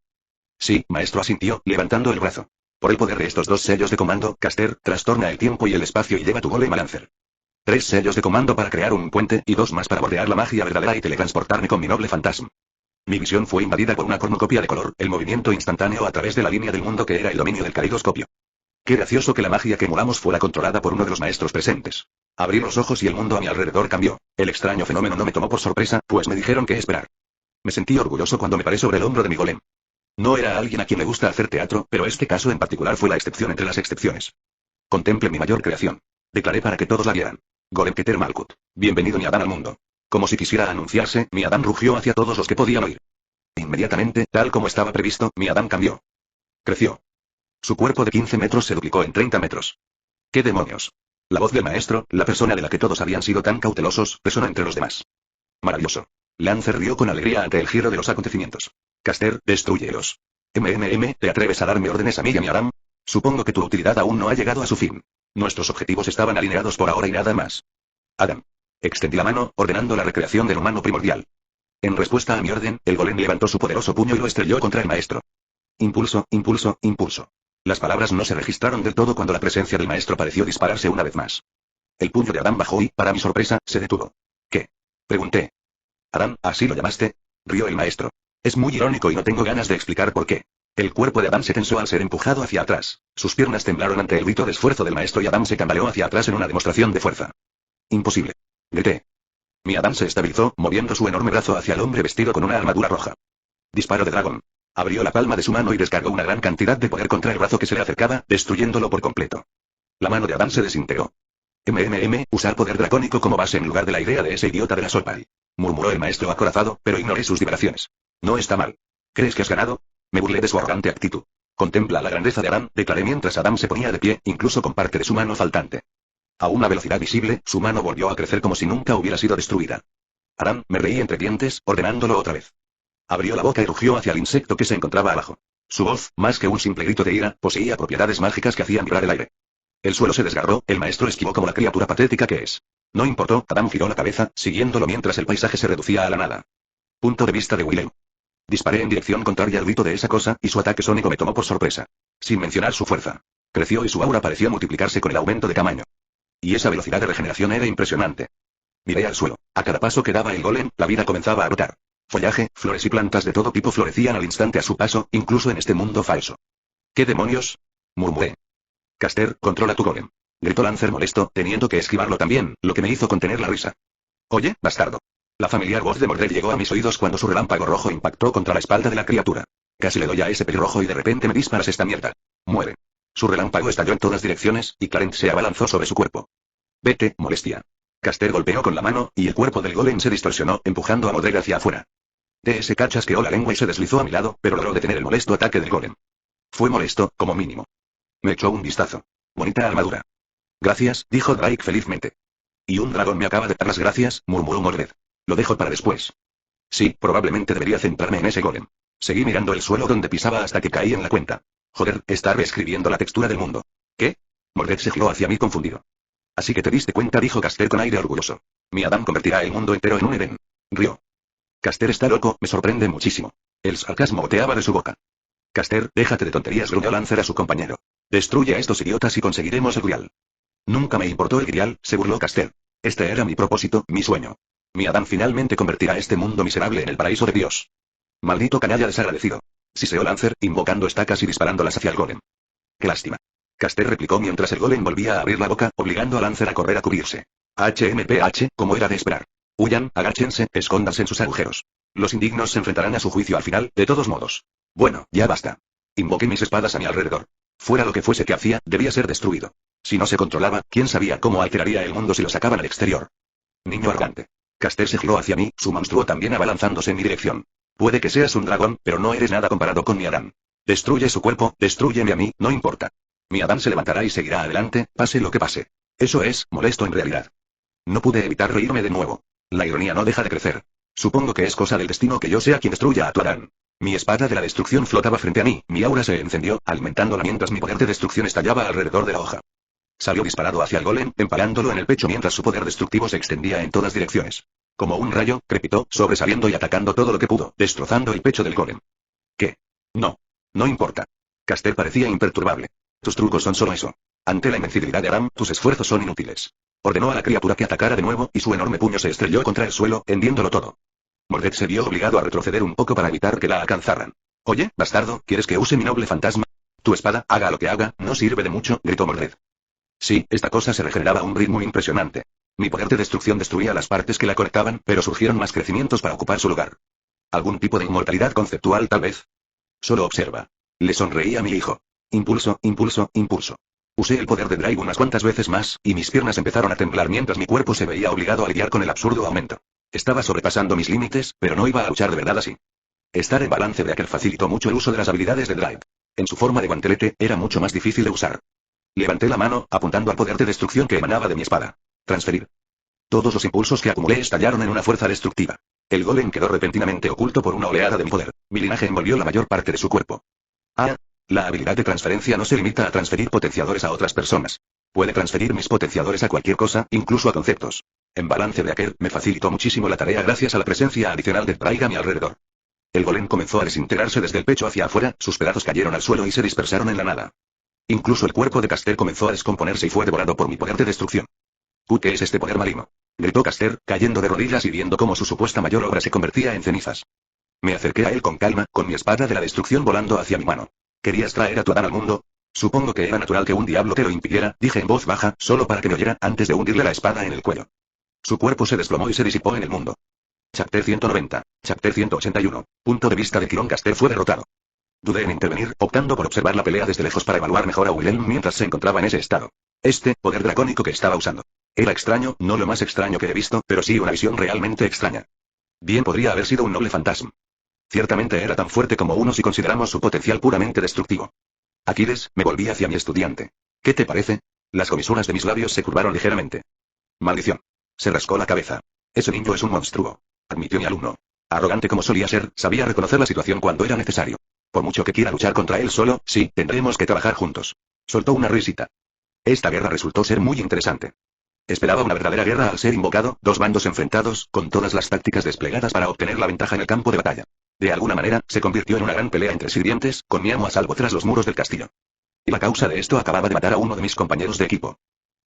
Sí, maestro asintió, levantando el brazo. Por el poder de estos 2 sellos de comando, Caster, trastorna el tiempo y el espacio y lleva tu golem a Lancer. 3 sellos de comando para crear un puente, y 2 más para bordear la magia verdadera y teletransportarme con mi noble fantasma. Mi visión fue invadida por una cornucopia de color, el movimiento instantáneo a través de la línea del mundo que era el dominio del caleidoscopio. Qué gracioso que la magia que emulamos fuera controlada por uno de los maestros presentes. Abrí los ojos y el mundo a mi alrededor cambió. El extraño fenómeno no me tomó por sorpresa, pues me dijeron qué esperar. Me sentí orgulloso cuando me paré sobre el hombro de mi golem. No era alguien a quien le gusta hacer teatro, pero este caso en particular fue la excepción entre las excepciones. Contemple mi mayor creación. Declaré para que todos la vieran. Golem Keter Malkut. Bienvenido mi Adán al mundo. Como si quisiera anunciarse, mi Adán rugió hacia todos los que podían oír. Inmediatamente, tal como estaba previsto, mi Adán cambió. Creció. Su cuerpo de 15 metros se duplicó en 30 metros. ¿Qué demonios? La voz del maestro, la persona de la que todos habían sido tan cautelosos, resonó entre los demás. Maravilloso. Lancer rió con alegría ante el giro de los acontecimientos. Caster, destrúyelos. ¿Te atreves a darme órdenes a mí y a mi Adam? Supongo que tu utilidad aún no ha llegado a su fin. Nuestros objetivos estaban alineados por ahora y nada más. Adam. Extendí la mano, ordenando la recreación del humano primordial. En respuesta a mi orden, el golem levantó su poderoso puño y lo estrelló contra el maestro. Impulso, impulso, impulso. Las palabras no se registraron del todo cuando la presencia del maestro pareció dispararse una vez más. El puño de Adam bajó y, para mi sorpresa, se detuvo. ¿Qué? Pregunté. Adam, ¿así lo llamaste? Rió el maestro. Es muy irónico y no tengo ganas de explicar por qué. El cuerpo de Adam se tensó al ser empujado hacia atrás. Sus piernas temblaron ante el grito de esfuerzo del maestro y Adam se tambaleó hacia atrás en una demostración de fuerza. Imposible. Grité. Mi Adam se estabilizó, moviendo su enorme brazo hacia el hombre vestido con una armadura roja. Disparo de dragón. Abrió la palma de su mano y descargó una gran cantidad de poder contra el brazo que se le acercaba, destruyéndolo por completo. La mano de Adam se desintegró. Usar poder dracónico como base en lugar de la idea de ese idiota de la Solpal. Murmuró el maestro acorazado, pero ignoré sus divagaciones. No está mal. ¿Crees que has ganado? Me burlé de su arrogante actitud. Contempla la grandeza de Adam, declaré mientras Adam se ponía de pie, incluso con parte de su mano faltante. A una velocidad visible, su mano volvió a crecer como si nunca hubiera sido destruida. Adam, me reí entre dientes, ordenándolo otra vez. Abrió la boca y rugió hacia el insecto que se encontraba abajo. Su voz, más que un simple grito de ira, poseía propiedades mágicas que hacían vibrar el aire. El suelo se desgarró, el maestro esquivó como la criatura patética que es. No importó, Adam giró la cabeza, siguiéndolo mientras el paisaje se reducía a la nada. Punto de vista de Willow. Disparé en dirección contraria al grito de esa cosa, y su ataque sónico me tomó por sorpresa. Sin mencionar su fuerza. Creció y su aura pareció multiplicarse con el aumento de tamaño. Y esa velocidad de regeneración era impresionante. Miré al suelo. A cada paso que daba el golem, la vida comenzaba a brotar. Follaje, flores y plantas de todo tipo florecían al instante a su paso, incluso en este mundo falso. ¿Qué demonios? Murmuré. Caster, controla tu golem. Gritó Lancer molesto, teniendo que esquivarlo también, lo que me hizo contener la risa. Oye, bastardo. La familiar voz de Mordred llegó a mis oídos cuando su relámpago rojo impactó contra la espalda de la criatura. Casi le doy a ese pelirrojo y de repente me disparas esta mierda. Muere. Su relámpago estalló en todas direcciones, y Clarence se abalanzó sobre su cuerpo. Vete, molestia. Caster golpeó con la mano, y el cuerpo del golem se distorsionó, empujando a Mordred hacia afuera. DS cachasqueó la lengua y se deslizó a mi lado, pero logró detener el molesto ataque del golem. Fue molesto, como mínimo. Me echó un vistazo. Bonita armadura. Gracias, dijo Drake felizmente. Y un dragón me acaba de dar las gracias, murmuró Mordred. Lo dejo para después. Sí, probablemente debería centrarme en ese golem. Seguí mirando el suelo donde pisaba hasta que caí en la cuenta. Joder, está reescribiendo la textura del mundo. ¿Qué? Mordred se giró hacia mí confundido. Así que te diste cuenta, dijo Caster con aire orgulloso. Mi Adam convertirá el mundo entero en un Edén. Rió. Caster está loco, me sorprende muchísimo. El sarcasmo goteaba de su boca. Caster, déjate de tonterías, gruñó Lancer a su compañero. Destruye a estos idiotas y conseguiremos el grial. Nunca me importó el grial, se burló Caster. Este era mi propósito, mi sueño. Mi Adam finalmente convertirá este mundo miserable en el paraíso de Dios. Maldito canalla desagradecido. Siseó Lancer, invocando estacas y disparándolas hacia el golem. Qué lástima. Caster replicó mientras el golem volvía a abrir la boca, obligando a Lancer a correr a cubrirse. HMPH, como era de esperar. Huyan, agáchense, escóndanse en sus agujeros. Los indignos se enfrentarán a su juicio al final, de todos modos. Bueno, ya basta. Invoqué mis espadas a mi alrededor. Fuera lo que fuese que hacía, debía ser destruido. Si no se controlaba, quién sabía cómo alteraría el mundo si lo sacaban al exterior. Niño arrogante. Caster se giró hacia mí, su monstruo también abalanzándose en mi dirección. Puede que seas un dragón, pero no eres nada comparado con mi Adam. Destruye su cuerpo, destrúyeme a mí, no importa. Mi Adam se levantará y seguirá adelante, pase lo que pase. Eso es, molesto en realidad. No pude evitar reírme de nuevo. La ironía no deja de crecer. Supongo que es cosa del destino que yo sea quien destruya a tu Adam. Mi espada de la destrucción flotaba frente a mí, mi aura se encendió, alimentándola mientras mi poder de destrucción estallaba alrededor de la hoja. Salió disparado hacia el golem, empalándolo en el pecho mientras su poder destructivo se extendía en todas direcciones. Como un rayo, crepitó, sobresaliendo y atacando todo lo que pudo, destrozando el pecho del golem. ¿Qué? No. No importa. Caster parecía imperturbable. Tus trucos son solo eso. Ante la invencibilidad de Adam, tus esfuerzos son inútiles. Ordenó a la criatura que atacara de nuevo, y su enorme puño se estrelló contra el suelo, hendiéndolo todo. Mordred se vio obligado a retroceder un poco para evitar que la alcanzaran. Oye, bastardo, ¿quieres que use mi noble fantasma? Tu espada, haga lo que haga, no sirve de mucho, gritó Mordred. Sí, esta cosa se regeneraba a un ritmo impresionante. Mi poder de destrucción destruía las partes que la conectaban, pero surgieron más crecimientos para ocupar su lugar. ¿Algún tipo de inmortalidad conceptual tal vez? Solo observa. Le sonreí a mi hijo. Impulso, impulso, impulso. Usé el poder de Drive unas cuantas veces más, y mis piernas empezaron a temblar mientras mi cuerpo se veía obligado a lidiar con el absurdo aumento. Estaba sobrepasando mis límites, pero no iba a luchar de verdad así. Estar en balance de aquel facilitó mucho el uso de las habilidades de Drive. En su forma de guantelete, era mucho más difícil de usar. Levanté la mano, apuntando al poder de destrucción que emanaba de mi espada. Transferir. Todos los impulsos que acumulé estallaron en una fuerza destructiva. El golem quedó repentinamente oculto por una oleada de mi poder. Mi linaje envolvió la mayor parte de su cuerpo. Ah, la habilidad de transferencia no se limita a transferir potenciadores a otras personas. Puede transferir mis potenciadores a cualquier cosa, incluso a conceptos. En balance de aquel, me facilitó muchísimo la tarea gracias a la presencia adicional de Traiga a mi alrededor. El golem comenzó a desintegrarse desde el pecho hacia afuera, sus pedazos cayeron al suelo y se dispersaron en la nada. Incluso el cuerpo de Caster comenzó a descomponerse y fue devorado por mi poder de destrucción. ¿Qué es este poder maligno?, gritó Caster, cayendo de rodillas y viendo cómo su supuesta mayor obra se convertía en cenizas. Me acerqué a él con calma, con mi espada de la destrucción volando hacia mi mano. ¿Querías traer a tu Adán al mundo? Supongo que era natural que un diablo te lo impidiera, dije en voz baja, solo para que me oyera, antes de hundirle la espada en el cuello. Su cuerpo se desplomó y se disipó en el mundo. Chapter 190. Chapter 181. Punto de vista de Quirón. Caster fue derrotado. Dudé en intervenir, optando por observar la pelea desde lejos para evaluar mejor a Wilhelm mientras se encontraba en ese estado. Este poder dracónico que estaba usando. Era extraño, no lo más extraño que he visto, pero sí una visión realmente extraña. Bien podría haber sido un noble fantasma. Ciertamente era tan fuerte como uno si consideramos su potencial puramente destructivo. Aquiles, me volví hacia mi estudiante. ¿Qué te parece? Las comisuras de mis labios se curvaron ligeramente. Maldición. Se rascó la cabeza. Ese niño es un monstruo, admitió mi alumno. Arrogante como solía ser, sabía reconocer la situación cuando era necesario. Por mucho que quiera luchar contra él solo, sí, tendremos que trabajar juntos. Soltó una risita. Esta guerra resultó ser muy interesante. Esperaba una verdadera guerra al ser invocado, dos bandos enfrentados, con todas las tácticas desplegadas para obtener la ventaja en el campo de batalla. De alguna manera, se convirtió en una gran pelea entre sirvientes, con mi amo a salvo tras los muros del castillo. Y la causa de esto acababa de matar a uno de mis compañeros de equipo.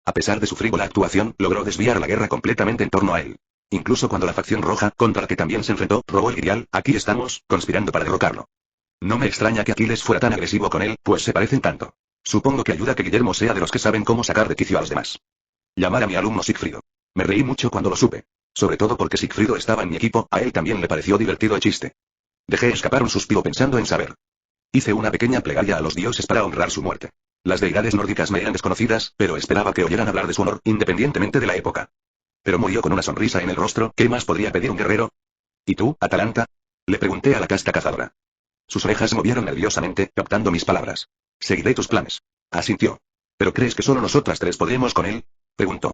A pesar de su frívola actuación, logró desviar la guerra completamente en torno a él. Incluso cuando la facción roja, contra la que también se enfrentó, robó el grial, aquí estamos, conspirando para derrocarlo. No me extraña que Aquiles fuera tan agresivo con él, pues se parecen tanto. Supongo que ayuda que Guillermo sea de los que saben cómo sacar de quicio a los demás. Llamar a mi alumno Sigfrido. Me reí mucho cuando lo supe. Sobre todo porque Sigfrido estaba en mi equipo, a él también le pareció divertido el chiste. Dejé escapar un suspiro pensando en saber. Hice una pequeña plegaria a los dioses para honrar su muerte. Las deidades nórdicas me eran desconocidas, pero esperaba que oyeran hablar de su honor, independientemente de la época. Pero murió con una sonrisa en el rostro, ¿qué más podría pedir un guerrero? ¿Y tú, Atalanta? Le pregunté a la casta cazadora. Sus orejas se movieron nerviosamente, captando mis palabras. Seguiré tus planes. Asintió. ¿Pero crees que solo nosotras tres podemos con él?, preguntó.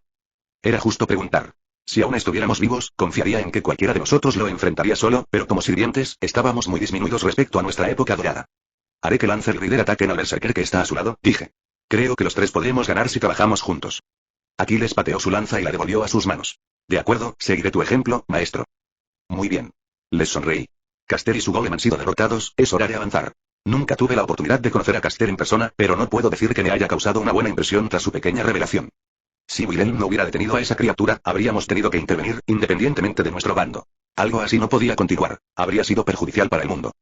Era justo preguntar. Si aún estuviéramos vivos, confiaría en que cualquiera de nosotros lo enfrentaría solo, pero como sirvientes, estábamos muy disminuidos respecto a nuestra época dorada. Haré que Lancer y Rider ataquen al berserker que está a su lado, dije. Creo que los tres podemos ganar si trabajamos juntos. Aquiles pateó su lanza y la devolvió a sus manos. De acuerdo, seguiré tu ejemplo, maestro. Muy bien. Les sonreí. Caster y su golem han sido derrotados, es hora de avanzar. Nunca tuve la oportunidad de conocer a Caster en persona, pero no puedo decir que me haya causado una buena impresión tras su pequeña revelación. Si Wilhelm no hubiera detenido a esa criatura, habríamos tenido que intervenir, independientemente de nuestro bando. Algo así no podía continuar, habría sido perjudicial para el mundo.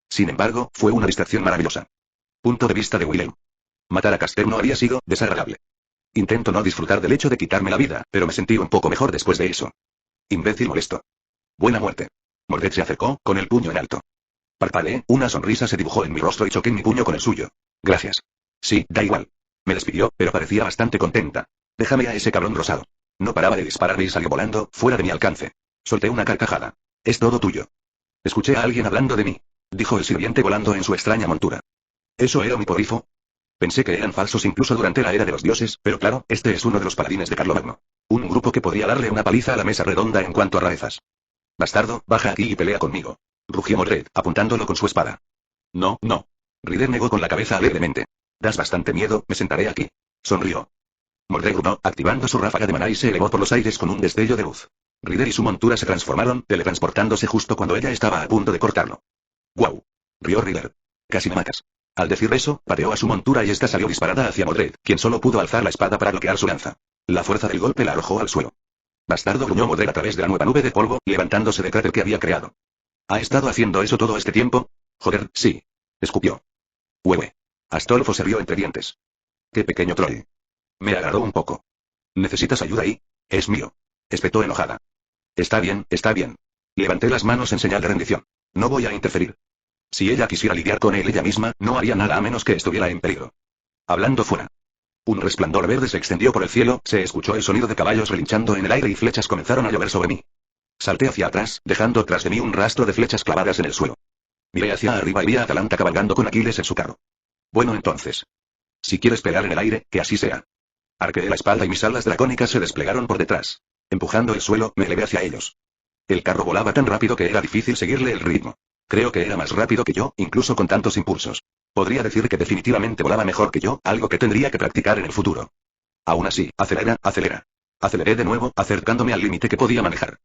Sin embargo, fue una distracción maravillosa. Punto de vista de Wilhelm. Matar a Caster no había sido desagradable. Intento no disfrutar del hecho de quitarme la vida, pero me sentí un poco mejor después de eso. Imbécil molesto. Buena muerte. Mordred se acercó, con el puño en alto. Parpadeé, una sonrisa se dibujó en mi rostro y choqué mi puño con el suyo. Gracias. Sí, da igual. Me despidió, pero parecía bastante contenta. Déjame a ese cabrón rosado. No paraba de dispararme y salió volando, fuera de mi alcance. Solté una carcajada. Es todo tuyo. Escuché a alguien hablando de mí, dijo el sirviente volando en su extraña montura. ¿Eso era un hiporrifo? Pensé que eran falsos incluso durante la era de los dioses, pero claro, este es uno de los paladines de Carlomagno. Un grupo que podría darle una paliza a la mesa redonda en cuanto a rarezas. Bastardo, baja aquí y pelea conmigo. Rugió Mordred, apuntándolo con su espada. No, no. Rider negó con la cabeza alegremente. Das bastante miedo, me sentaré aquí. Sonrió. Mordred gruñó, activando su ráfaga de maná y se elevó por los aires con un destello de luz. Rider y su montura se transformaron, teletransportándose justo cuando ella estaba a punto de cortarlo. ¡Guau! Rió Rider. Casi me matas. Al decir eso, pateó a su montura y esta salió disparada hacia Mordred, quien solo pudo alzar la espada para bloquear su lanza. La fuerza del golpe la arrojó al suelo. Bastardo, gruñó Mordred a través de la nueva nube de polvo, levantándose del cráter que había creado. ¿Ha estado haciendo eso todo este tiempo? Joder, sí. Escupió. Huehue. Astolfo se rió entre dientes. ¡Qué pequeño troll! Me agarró un poco. ¿Necesitas ayuda ahí? Es mío. Espetó enojada. Está bien, está bien. Levanté las manos en señal de rendición. No voy a interferir. Si ella quisiera lidiar con él ella misma, no haría nada a menos que estuviera en peligro. Hablando fuera. Un resplandor verde se extendió por el cielo, se escuchó el sonido de caballos relinchando en el aire y flechas comenzaron a llover sobre mí. Salté hacia atrás, dejando tras de mí un rastro de flechas clavadas en el suelo. Miré hacia arriba y vi a Atalanta cabalgando con Aquiles en su carro. Bueno entonces. Si quieres pelear en el aire, que así sea. Arqueé la espalda y mis alas dracónicas se desplegaron por detrás. Empujando el suelo, me elevé hacia ellos. El carro volaba tan rápido que era difícil seguirle el ritmo. Creo que era más rápido que yo, incluso con tantos impulsos. Podría decir que definitivamente volaba mejor que yo, algo que tendría que practicar en el futuro. Aún así, acelera, acelera. Aceleré de nuevo, acercándome al límite que podía manejar.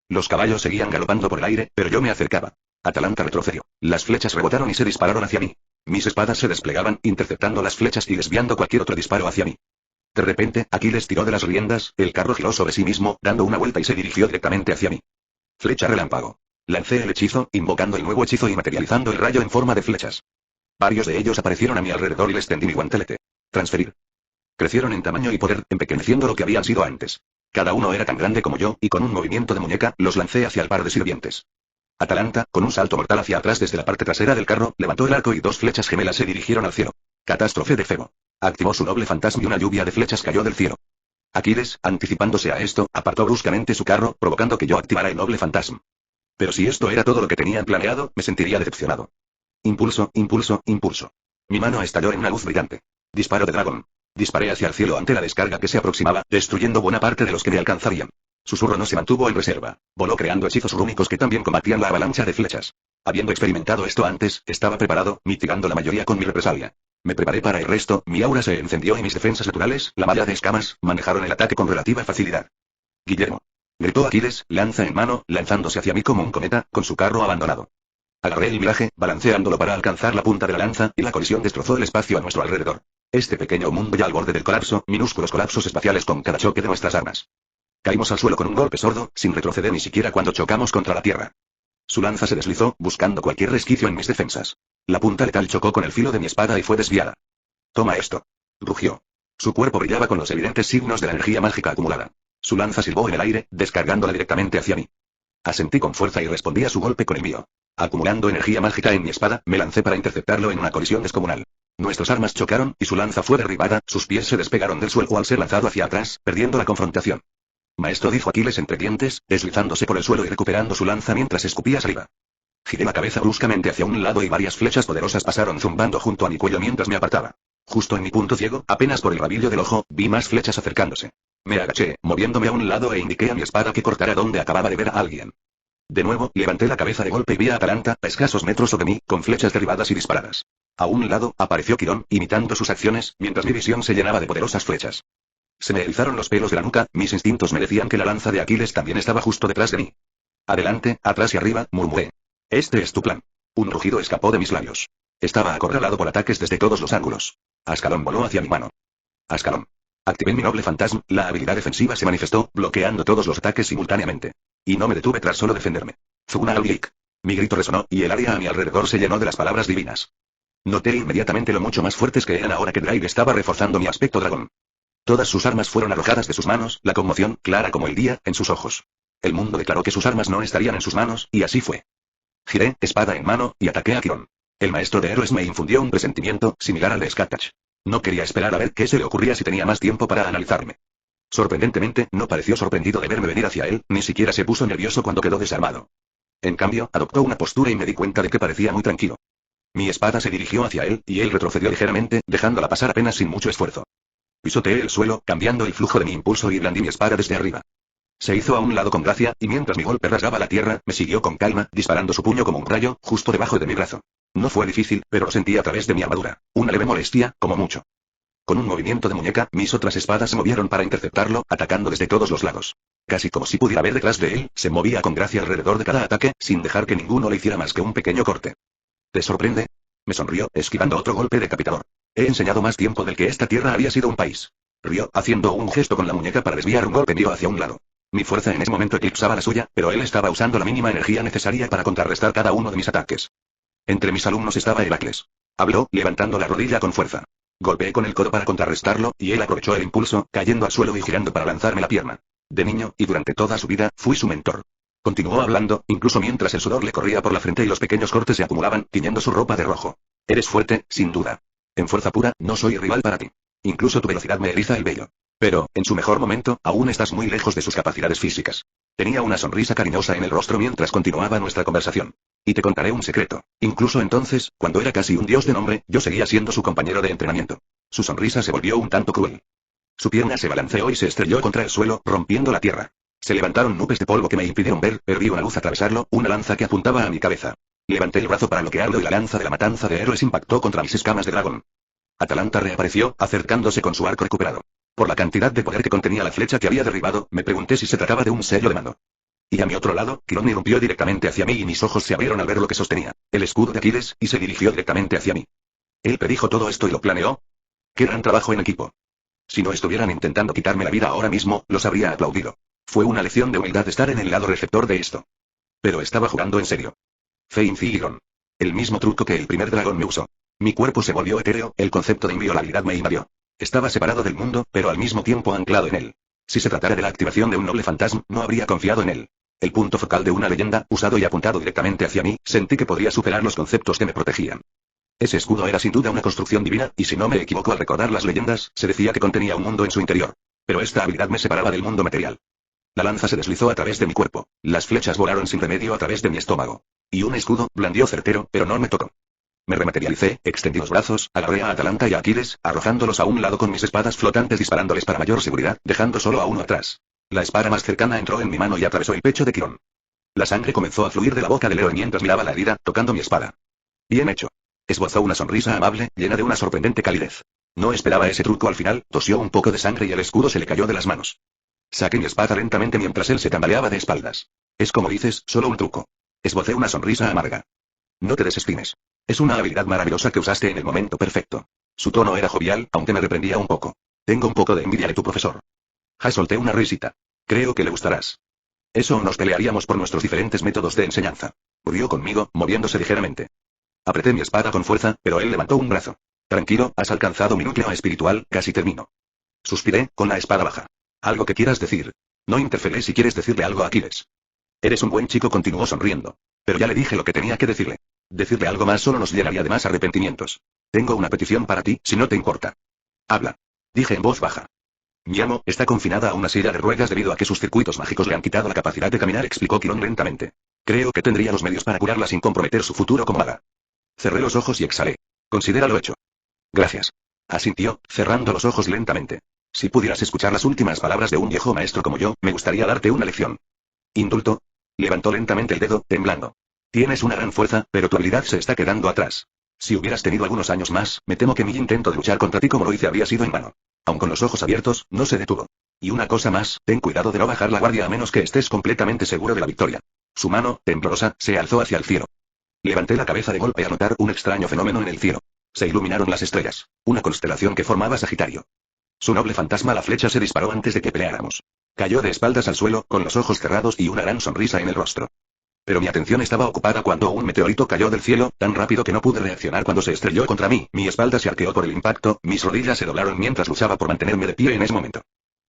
Los caballos seguían galopando por el aire, pero yo me acercaba. Atalanta retrocedió. Las flechas rebotaron y se dispararon hacia mí. Mis espadas se desplegaban, interceptando las flechas y desviando cualquier otro disparo hacia mí. De repente, Aquiles tiró de las riendas, el carro giró sobre sí mismo, dando una vuelta y se dirigió directamente hacia mí. Flecha relámpago. Lancé el hechizo, invocando el nuevo hechizo y materializando el rayo en forma de flechas. Varios de ellos aparecieron a mi alrededor y les tendí mi guantelete. Transferir. Crecieron en tamaño y poder, empequeñeciendo lo que habían sido antes. Cada uno era tan grande como yo, y con un movimiento de muñeca, los lancé hacia el par de sirvientes. Atalanta, con un salto mortal hacia atrás desde la parte trasera del carro, levantó el arco y dos flechas gemelas se dirigieron al cielo. Catástrofe de Febo. Activó su noble fantasma y una lluvia de flechas cayó del cielo. Aquiles, anticipándose a esto, apartó bruscamente su carro, provocando que yo activara el noble fantasma. Pero si esto era todo lo que tenían planeado, me sentiría decepcionado. Impulso, impulso, impulso. Mi mano estalló en una luz brillante. Disparo de dragón. Disparé hacia el cielo ante la descarga que se aproximaba, destruyendo buena parte de los que me alcanzarían. Susurro no se mantuvo en reserva. Voló creando hechizos rúnicos que también combatían la avalancha de flechas. Habiendo experimentado esto antes, estaba preparado, mitigando la mayoría con mi represalia. Me preparé para el resto, mi aura se encendió y mis defensas naturales, la malla de escamas, manejaron el ataque con relativa facilidad. Guillermo. Gritó Aquiles, lanza en mano, lanzándose hacia mí como un cometa, con su carro abandonado. Agarré el viraje, balanceándolo para alcanzar la punta de la lanza, y la colisión destrozó el espacio a nuestro alrededor. Este pequeño mundo ya al borde del colapso, minúsculos colapsos espaciales con cada choque de nuestras armas. Caímos al suelo con un golpe sordo, sin retroceder ni siquiera cuando chocamos contra la tierra. Su lanza se deslizó, buscando cualquier resquicio en mis defensas. La punta letal chocó con el filo de mi espada y fue desviada. Toma esto. Rugió. Su cuerpo brillaba con los evidentes signos de la energía mágica acumulada. Su lanza silbó en el aire, descargándola directamente hacia mí. Asentí con fuerza y respondí a su golpe con el mío. Acumulando energía mágica en mi espada, me lancé para interceptarlo en una colisión descomunal. Nuestras armas chocaron, y su lanza fue derribada, sus pies se despegaron del suelo al ser lanzado hacia atrás, perdiendo la confrontación. Maestro, dijo Aquiles entre dientes, deslizándose por el suelo y recuperando su lanza mientras escupía saliva. Giré la cabeza bruscamente hacia un lado y varias flechas poderosas pasaron zumbando junto a mi cuello mientras me apartaba. Justo en mi punto ciego, apenas por el rabillo del ojo, vi más flechas acercándose. Me agaché, moviéndome a un lado e indiqué a mi espada que cortara donde acababa de ver a alguien. De nuevo, levanté la cabeza de golpe y vi a Atalanta, a escasos metros sobre mí, con flechas derribadas y disparadas. A un lado, apareció Quirón, imitando sus acciones, mientras mi visión se llenaba de poderosas flechas. Se me erizaron los pelos de la nuca, mis instintos me decían que la lanza de Aquiles también estaba justo detrás de mí. Adelante, atrás y arriba, murmuré. Este es tu plan. Un rugido escapó de mis labios. Estaba acorralado por ataques desde todos los ángulos. Ascalón voló hacia mi mano. Ascalón. Activé mi noble fantasma, la habilidad defensiva se manifestó, bloqueando todos los ataques simultáneamente. Y no me detuve tras solo defenderme. Zugna al-Lik. Mi grito resonó, y el área a mi alrededor se llenó de las palabras divinas. Noté inmediatamente lo mucho más fuertes que eran ahora que Drake estaba reforzando mi aspecto dragón. Todas sus armas fueron arrojadas de sus manos, la conmoción, clara como el día, en sus ojos. El mundo declaró que sus armas no estarían en sus manos, y así fue. Giré, espada en mano, y ataqué a Quirón. El maestro de héroes me infundió un presentimiento, similar al de Skatach. No quería esperar a ver qué se le ocurría si tenía más tiempo para analizarme. Sorprendentemente, no pareció sorprendido de verme venir hacia él, ni siquiera se puso nervioso cuando quedó desarmado. En cambio, adoptó una postura y me di cuenta de que parecía muy tranquilo. Mi espada se dirigió hacia él, y él retrocedió ligeramente, dejándola pasar apenas sin mucho esfuerzo. Pisoteé el suelo, cambiando el flujo de mi impulso y blandí mi espada desde arriba. Se hizo a un lado con gracia, y mientras mi golpe rasgaba la tierra, me siguió con calma, disparando su puño como un rayo, justo debajo de mi brazo. No fue difícil, pero lo sentí a través de mi armadura. Una leve molestia, como mucho. Con un movimiento de muñeca, mis otras espadas se movieron para interceptarlo, atacando desde todos los lados. Casi como si pudiera ver detrás de él, se movía con gracia alrededor de cada ataque, sin dejar que ninguno le hiciera más que un pequeño corte. ¿Te sorprende? Me sonrió, esquivando otro golpe decapitador. He enseñado más tiempo del que esta tierra había sido un país. Rió, haciendo un gesto con la muñeca para desviar un golpe mío hacia un lado. Mi fuerza en ese momento eclipsaba la suya, pero él estaba usando la mínima energía necesaria para contrarrestar cada uno de mis ataques. Entre mis alumnos estaba Heracles. Habló, levantando la rodilla con fuerza. Golpeé con el codo para contrarrestarlo, y él aprovechó el impulso, cayendo al suelo y girando para lanzarme la pierna. De niño, y durante toda su vida, fui su mentor. Continuó hablando, incluso mientras el sudor le corría por la frente y los pequeños cortes se acumulaban, tiñendo su ropa de rojo. Eres fuerte, sin duda. En fuerza pura, no soy rival para ti. Incluso tu velocidad me eriza el vello. Pero, en su mejor momento, aún estás muy lejos de sus capacidades físicas. Tenía una sonrisa cariñosa en el rostro mientras continuaba nuestra conversación. Y te contaré un secreto. Incluso entonces, cuando era casi un dios de nombre, yo seguía siendo su compañero de entrenamiento. Su sonrisa se volvió un tanto cruel. Su pierna se balanceó y se estrelló contra el suelo, rompiendo la tierra. Se levantaron nubes de polvo que me impidieron ver, pero vi una luz atravesarlo, una lanza que apuntaba a mi cabeza. Levanté el brazo para bloquearlo y la lanza de la matanza de héroes impactó contra mis escamas de dragón. Atalanta reapareció, acercándose con su arco recuperado. Por la cantidad de poder que contenía la flecha que había derribado, me pregunté si se trataba de un sello de mano. Y a mi otro lado, Quirón irrumpió directamente hacia mí y mis ojos se abrieron al ver lo que sostenía, el escudo de Aquiles, y se dirigió directamente hacia mí. ¿Él predijo todo esto y lo planeó? ¡Qué gran trabajo en equipo! Si no estuvieran intentando quitarme la vida ahora mismo, los habría aplaudido. Fue una lección de humildad estar en el lado receptor de esto. Pero estaba jugando en serio. Feinfilirón. El mismo truco que el primer dragón me usó. Mi cuerpo se volvió etéreo, el concepto de inviolabilidad me invadió. Estaba separado del mundo, pero al mismo tiempo anclado en él. Si se tratara de la activación de un noble fantasma, no habría confiado en él. El punto focal de una leyenda, usado y apuntado directamente hacia mí, sentí que podría superar los conceptos que me protegían. Ese escudo era sin duda una construcción divina, y si no me equivoco al recordar las leyendas, se decía que contenía un mundo en su interior. Pero esta habilidad me separaba del mundo material. La lanza se deslizó a través de mi cuerpo. Las flechas volaron sin remedio a través de mi estómago. Y un escudo, blandió certero, pero no me tocó. Me rematerialicé, extendí los brazos, agarré a Atalanta y a Aquiles, arrojándolos a un lado con mis espadas flotantes disparándoles para mayor seguridad, dejando solo a uno atrás. La espada más cercana entró en mi mano y atravesó el pecho de Quirón. La sangre comenzó a fluir de la boca del héroe mientras miraba la herida, tocando mi espada. Bien hecho. Esbozó una sonrisa amable, llena de una sorprendente calidez. No esperaba ese truco al final, tosió un poco de sangre y el escudo se le cayó de las manos. Saqué mi espada lentamente mientras él se tambaleaba de espaldas. Es como dices, solo un truco. Esbocé una sonrisa amarga. No te desestimes. Es una habilidad maravillosa que usaste en el momento perfecto. Su tono era jovial, aunque me reprendía un poco. Tengo un poco de envidia de tu profesor. Solté una risita. Creo que le gustarás. Eso nos pelearíamos por nuestros diferentes métodos de enseñanza. Rió conmigo, moviéndose ligeramente. Apreté mi espada con fuerza, pero él levantó un brazo. Tranquilo, has alcanzado mi núcleo espiritual, casi termino. Suspiré, con la espada baja. ¿Algo que quieras decir? No interferé si quieres decirle algo a Aquiles. Eres un buen chico, continuó sonriendo. Pero ya le dije lo que tenía que decirle. Decirle algo más solo nos llenaría de más arrepentimientos. Tengo una petición para ti, si no te importa. Habla. Dije en voz baja. Mi amo está confinada a una silla de ruedas debido a que sus circuitos mágicos le han quitado la capacidad de caminar, explicó Quirón lentamente. Creo que tendría los medios para curarla sin comprometer su futuro como maga. Cerré los ojos y exhalé. Considéralo hecho. Gracias. Asintió, cerrando los ojos lentamente. Si pudieras escuchar las últimas palabras de un viejo maestro como yo, me gustaría darte una lección. ¿Indulto? Levantó lentamente el dedo, temblando. Tienes una gran fuerza, pero tu habilidad se está quedando atrás. Si hubieras tenido algunos años más, me temo que mi intento de luchar contra ti como lo hice habría sido en vano. Aun con los ojos abiertos, no se detuvo. Y una cosa más, ten cuidado de no bajar la guardia a menos que estés completamente seguro de la victoria. Su mano, temblorosa, se alzó hacia el cielo. Levanté la cabeza de golpe a notar un extraño fenómeno en el cielo. Se iluminaron las estrellas, una constelación que formaba Sagitario. Su noble fantasma, la flecha, se disparó antes de que peleáramos. Cayó de espaldas al suelo, con los ojos cerrados y una gran sonrisa en el rostro. Pero mi atención estaba ocupada cuando un meteorito cayó del cielo, tan rápido que no pude reaccionar cuando se estrelló contra mí. Mi espalda se arqueó por el impacto, mis rodillas se doblaron mientras luchaba por mantenerme de pie en ese momento.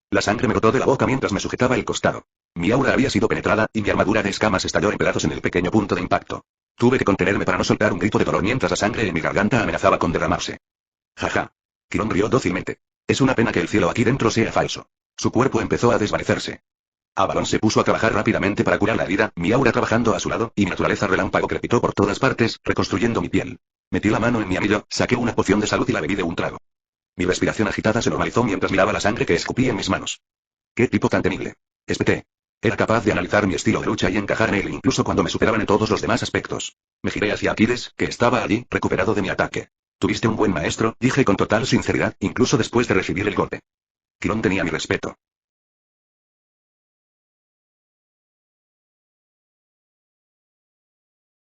La sangre me brotó de la boca mientras me sujetaba el costado. Mi aura había sido penetrada, y mi armadura de escamas estalló en pedazos en el pequeño punto de impacto. Tuve que contenerme para no soltar un grito de dolor mientras la sangre en mi garganta amenazaba con derramarse. Jaja. Quirón rió dócilmente. Es una pena que el cielo aquí dentro sea falso. Su cuerpo empezó a desvanecerse. Avalon se puso a trabajar rápidamente para curar la herida, mi aura trabajando a su lado, y mi naturaleza relámpago crepitó por todas partes, reconstruyendo mi piel. Metí la mano en mi anillo, saqué una poción de salud y la bebí de un trago. Mi respiración agitada se normalizó mientras miraba la sangre que escupí en mis manos. ¡Qué tipo tan temible! Espeté. Era capaz de analizar mi estilo de lucha y encajar en él incluso cuando me superaban en todos los demás aspectos. Me giré hacia Aquiles, que estaba allí, recuperado de mi ataque. Tuviste un buen maestro, dije con total sinceridad, incluso después de recibir el golpe. Quirón tenía mi respeto.